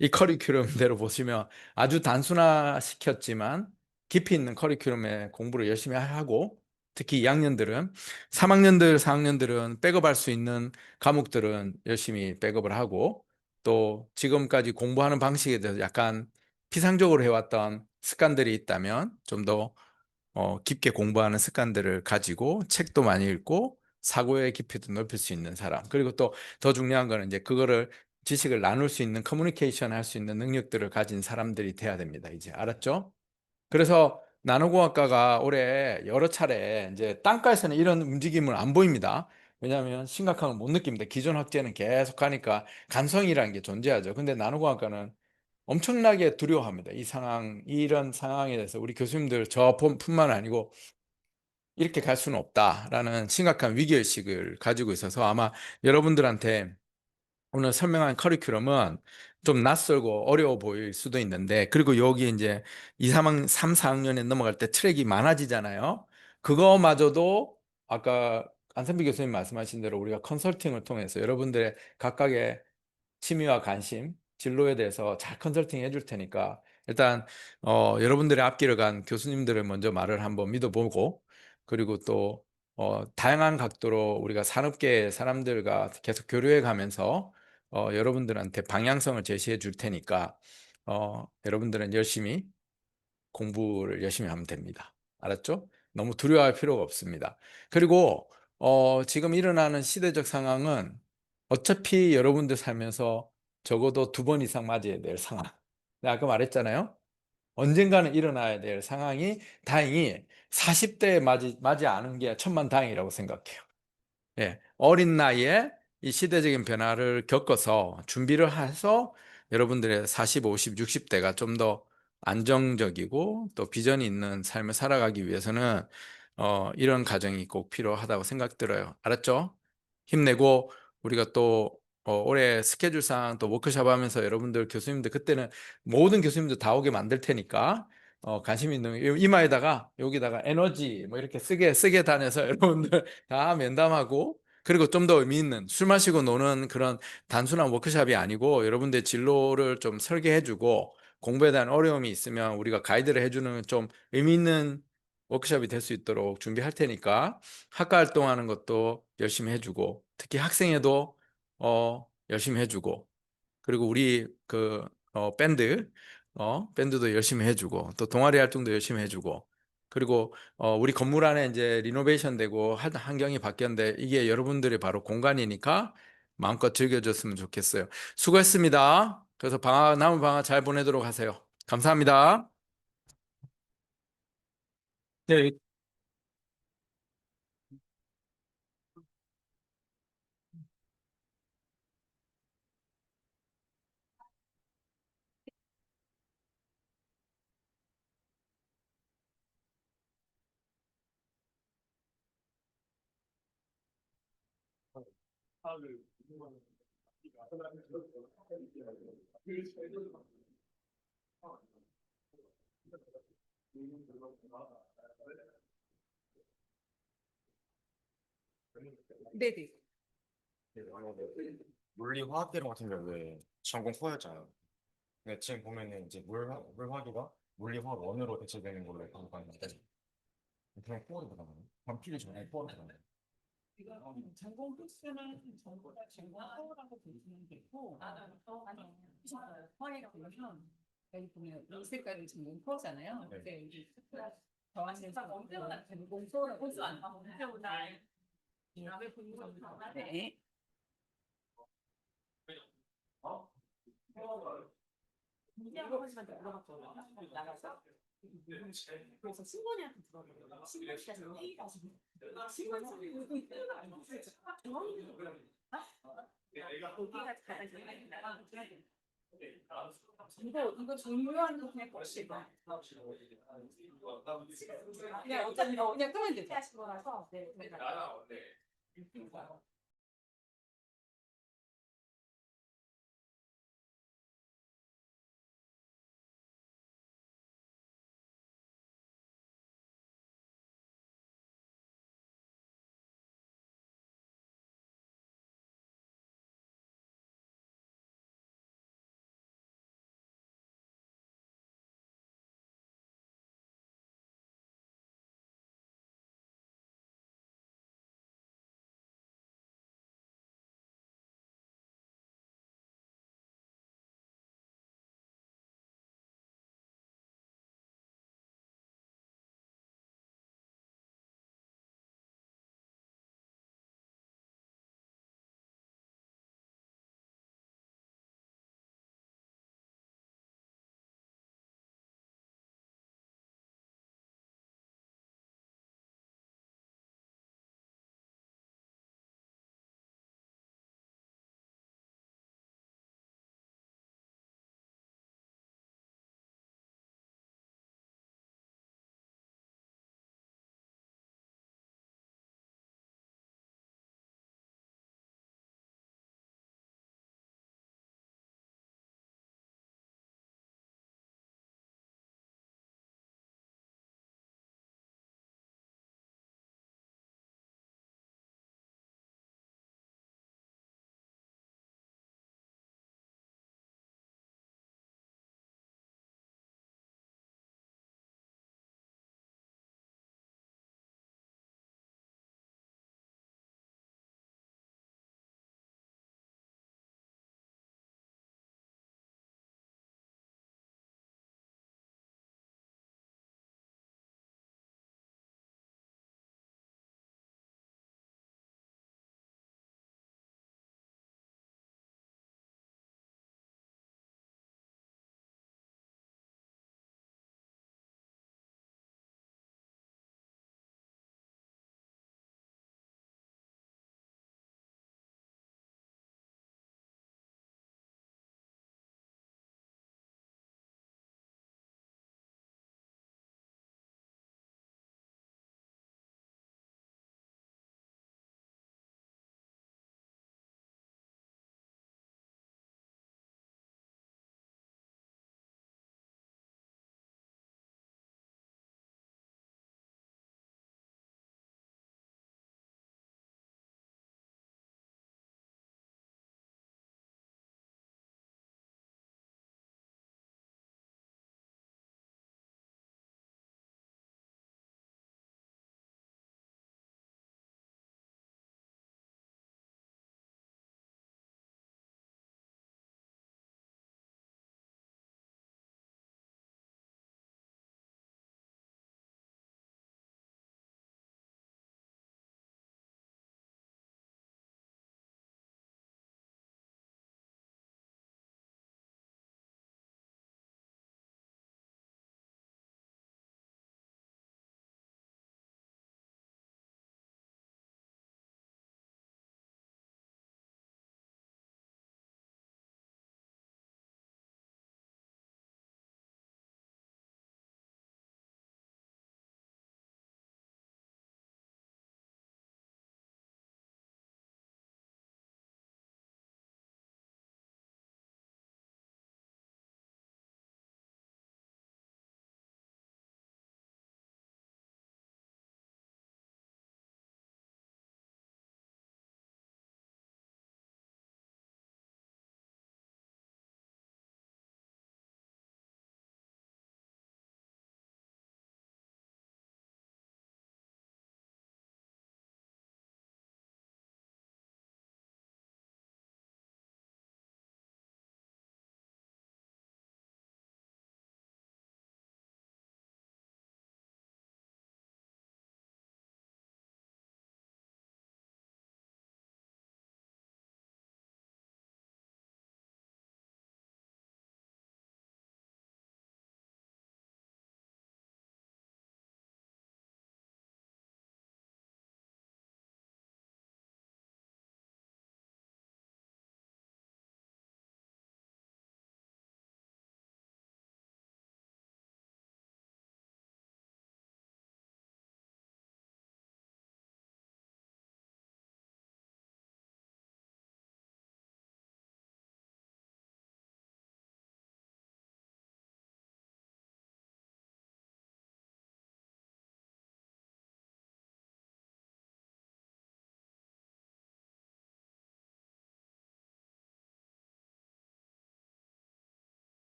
이 커리큘럼대로 보시면 아주 단순화시켰지만 깊이 있는 커리큘럼의 공부를 열심히 하고 특히 2학년들은 3학년들, 4학년들은 백업할 수 있는 과목들은 열심히 백업을 하고 또 지금까지 공부하는 방식에 대해서 약간 피상적으로 해왔던 습관들이 있다면 좀 더 깊게 공부하는 습관들을 가지고 책도 많이 읽고 사고의 깊이도 넓힐 수 있는 사람 그리고 또 더 중요한 거는 이제 그거를 지식을 나눌 수 있는 커뮤니케이션 할 수 있는 능력들을 가진 사람들이 돼야 됩니다. 이제 알았죠? 그래서 나노공학과가 올해 여러 차례 이제 땅가에서는 이런 움직임을 안 보입니다. 왜냐하면 심각한 걸 못 느낍니다. 기존 학제는 계속 하니까 간성이라는 게 존재하죠. 근데 나노공학과는 엄청나게 두려워합니다. 이런 상황에 대해서 우리 교수님들 저뿐만 아니고 이렇게 갈 수는 없다라는 심각한 위기의식을 가지고 있어서 아마 여러분들한테 오늘 설명한 커리큘럼은 좀 낯설고 어려워 보일 수도 있는데 그리고 여기 이제 3, 4학년에 넘어갈 때 트랙이 많아지잖아요. 그거마저도 아까 안선비 교수님 말씀하신 대로 우리가 컨설팅을 통해서 여러분들의 각각의 취미와 관심, 진로에 대해서 잘 컨설팅 해줄 테니까 일단 여러분들의 앞길을 간 교수님들을 먼저 말을 한번 믿어보고 그리고 또 다양한 각도로 우리가 산업계 사람들과 계속 교류해 가면서 여러분들한테 방향성을 제시해 줄 테니까 여러분들은 열심히 공부를 열심히 하면 됩니다. 알았죠? 너무 두려워할 필요가 없습니다. 그리고 지금 일어나는 시대적 상황은 어차피 여러분들 살면서 적어도 2번 이상 맞아야 될 상황. 내가 아까 말했잖아요. 언젠가는 일어나야 될 상황이 다행히 40대에 맞지 않은 게 천만다행이라고 생각해요. 예, 어린 나이에 이 시대적인 변화를 겪어서 준비를 해서 여러분들의 40, 50, 60대가 좀 더 안정적이고 또 비전이 있는 삶을 살아가기 위해서는 이런 과정이 꼭 필요하다고 생각 들어요. 알았죠? 힘내고 우리가 또 올해 스케줄상 또 워크숍 하면서 여러분들 교수님들 그때는 모든 교수님들 다 오게 만들 테니까 관심 있는 이마에다가 여기다가 에너지 뭐 이렇게 쓰게 다녀서 여러분들 다 면담하고 그리고 좀 더 의미 있는 술 마시고 노는 그런 단순한 워크숍이 아니고 여러분들 진로를 좀 설계해주고 공부에 대한 어려움이 있으면 우리가 가이드를 해주는 좀 의미 있는 워크숍이 될 수 있도록 준비할 테니까 학과 활동하는 것도 열심히 해주고 특히 학생회도 열심히 해주고 그리고 우리 밴드도 열심히 해주고 또 동아리 활동도 열심히 해주고 그리고 우리 건물 안에 이제 리노베이션 되고 환경이 바뀌었는데 이게 여러분들이 바로 공간이니까 마음껏 즐겨줬으면 좋겠어요. 수고했습니다. 그래서 남은 방학 잘 보내도록 하세요. 감사합니다. 네, 네네. 물리 화학대로 같은 경우에 전공 코어였잖아요. 근데 지금 보면은 이제 물화기가 물리 화학 원으로 대체되는 걸로 알고 있는데 그냥 코어로 들어가요. 반필이 전에 코어로 들어가요. 전공 코스는 전공과 전공하라고 보시면 되고, 허리가 보면 여기 보면 이 색깔이 전공 코어잖아요. 네. 근데 여기 저한테 언제보다 전공 코어라고 보수 안 보시면 하고 언제보다 남의 공부를 네. 문제 한 번만 더 물어봤거든요. 나가서. 그래서 신부님한테 들어보고 신부님께서 회의가 하시고 신부님이 거기가 가장 이거 중요한 거 그냥 봅시다. 그냥 어차피 그냥 끄면 되죠. 하신 거라서 네.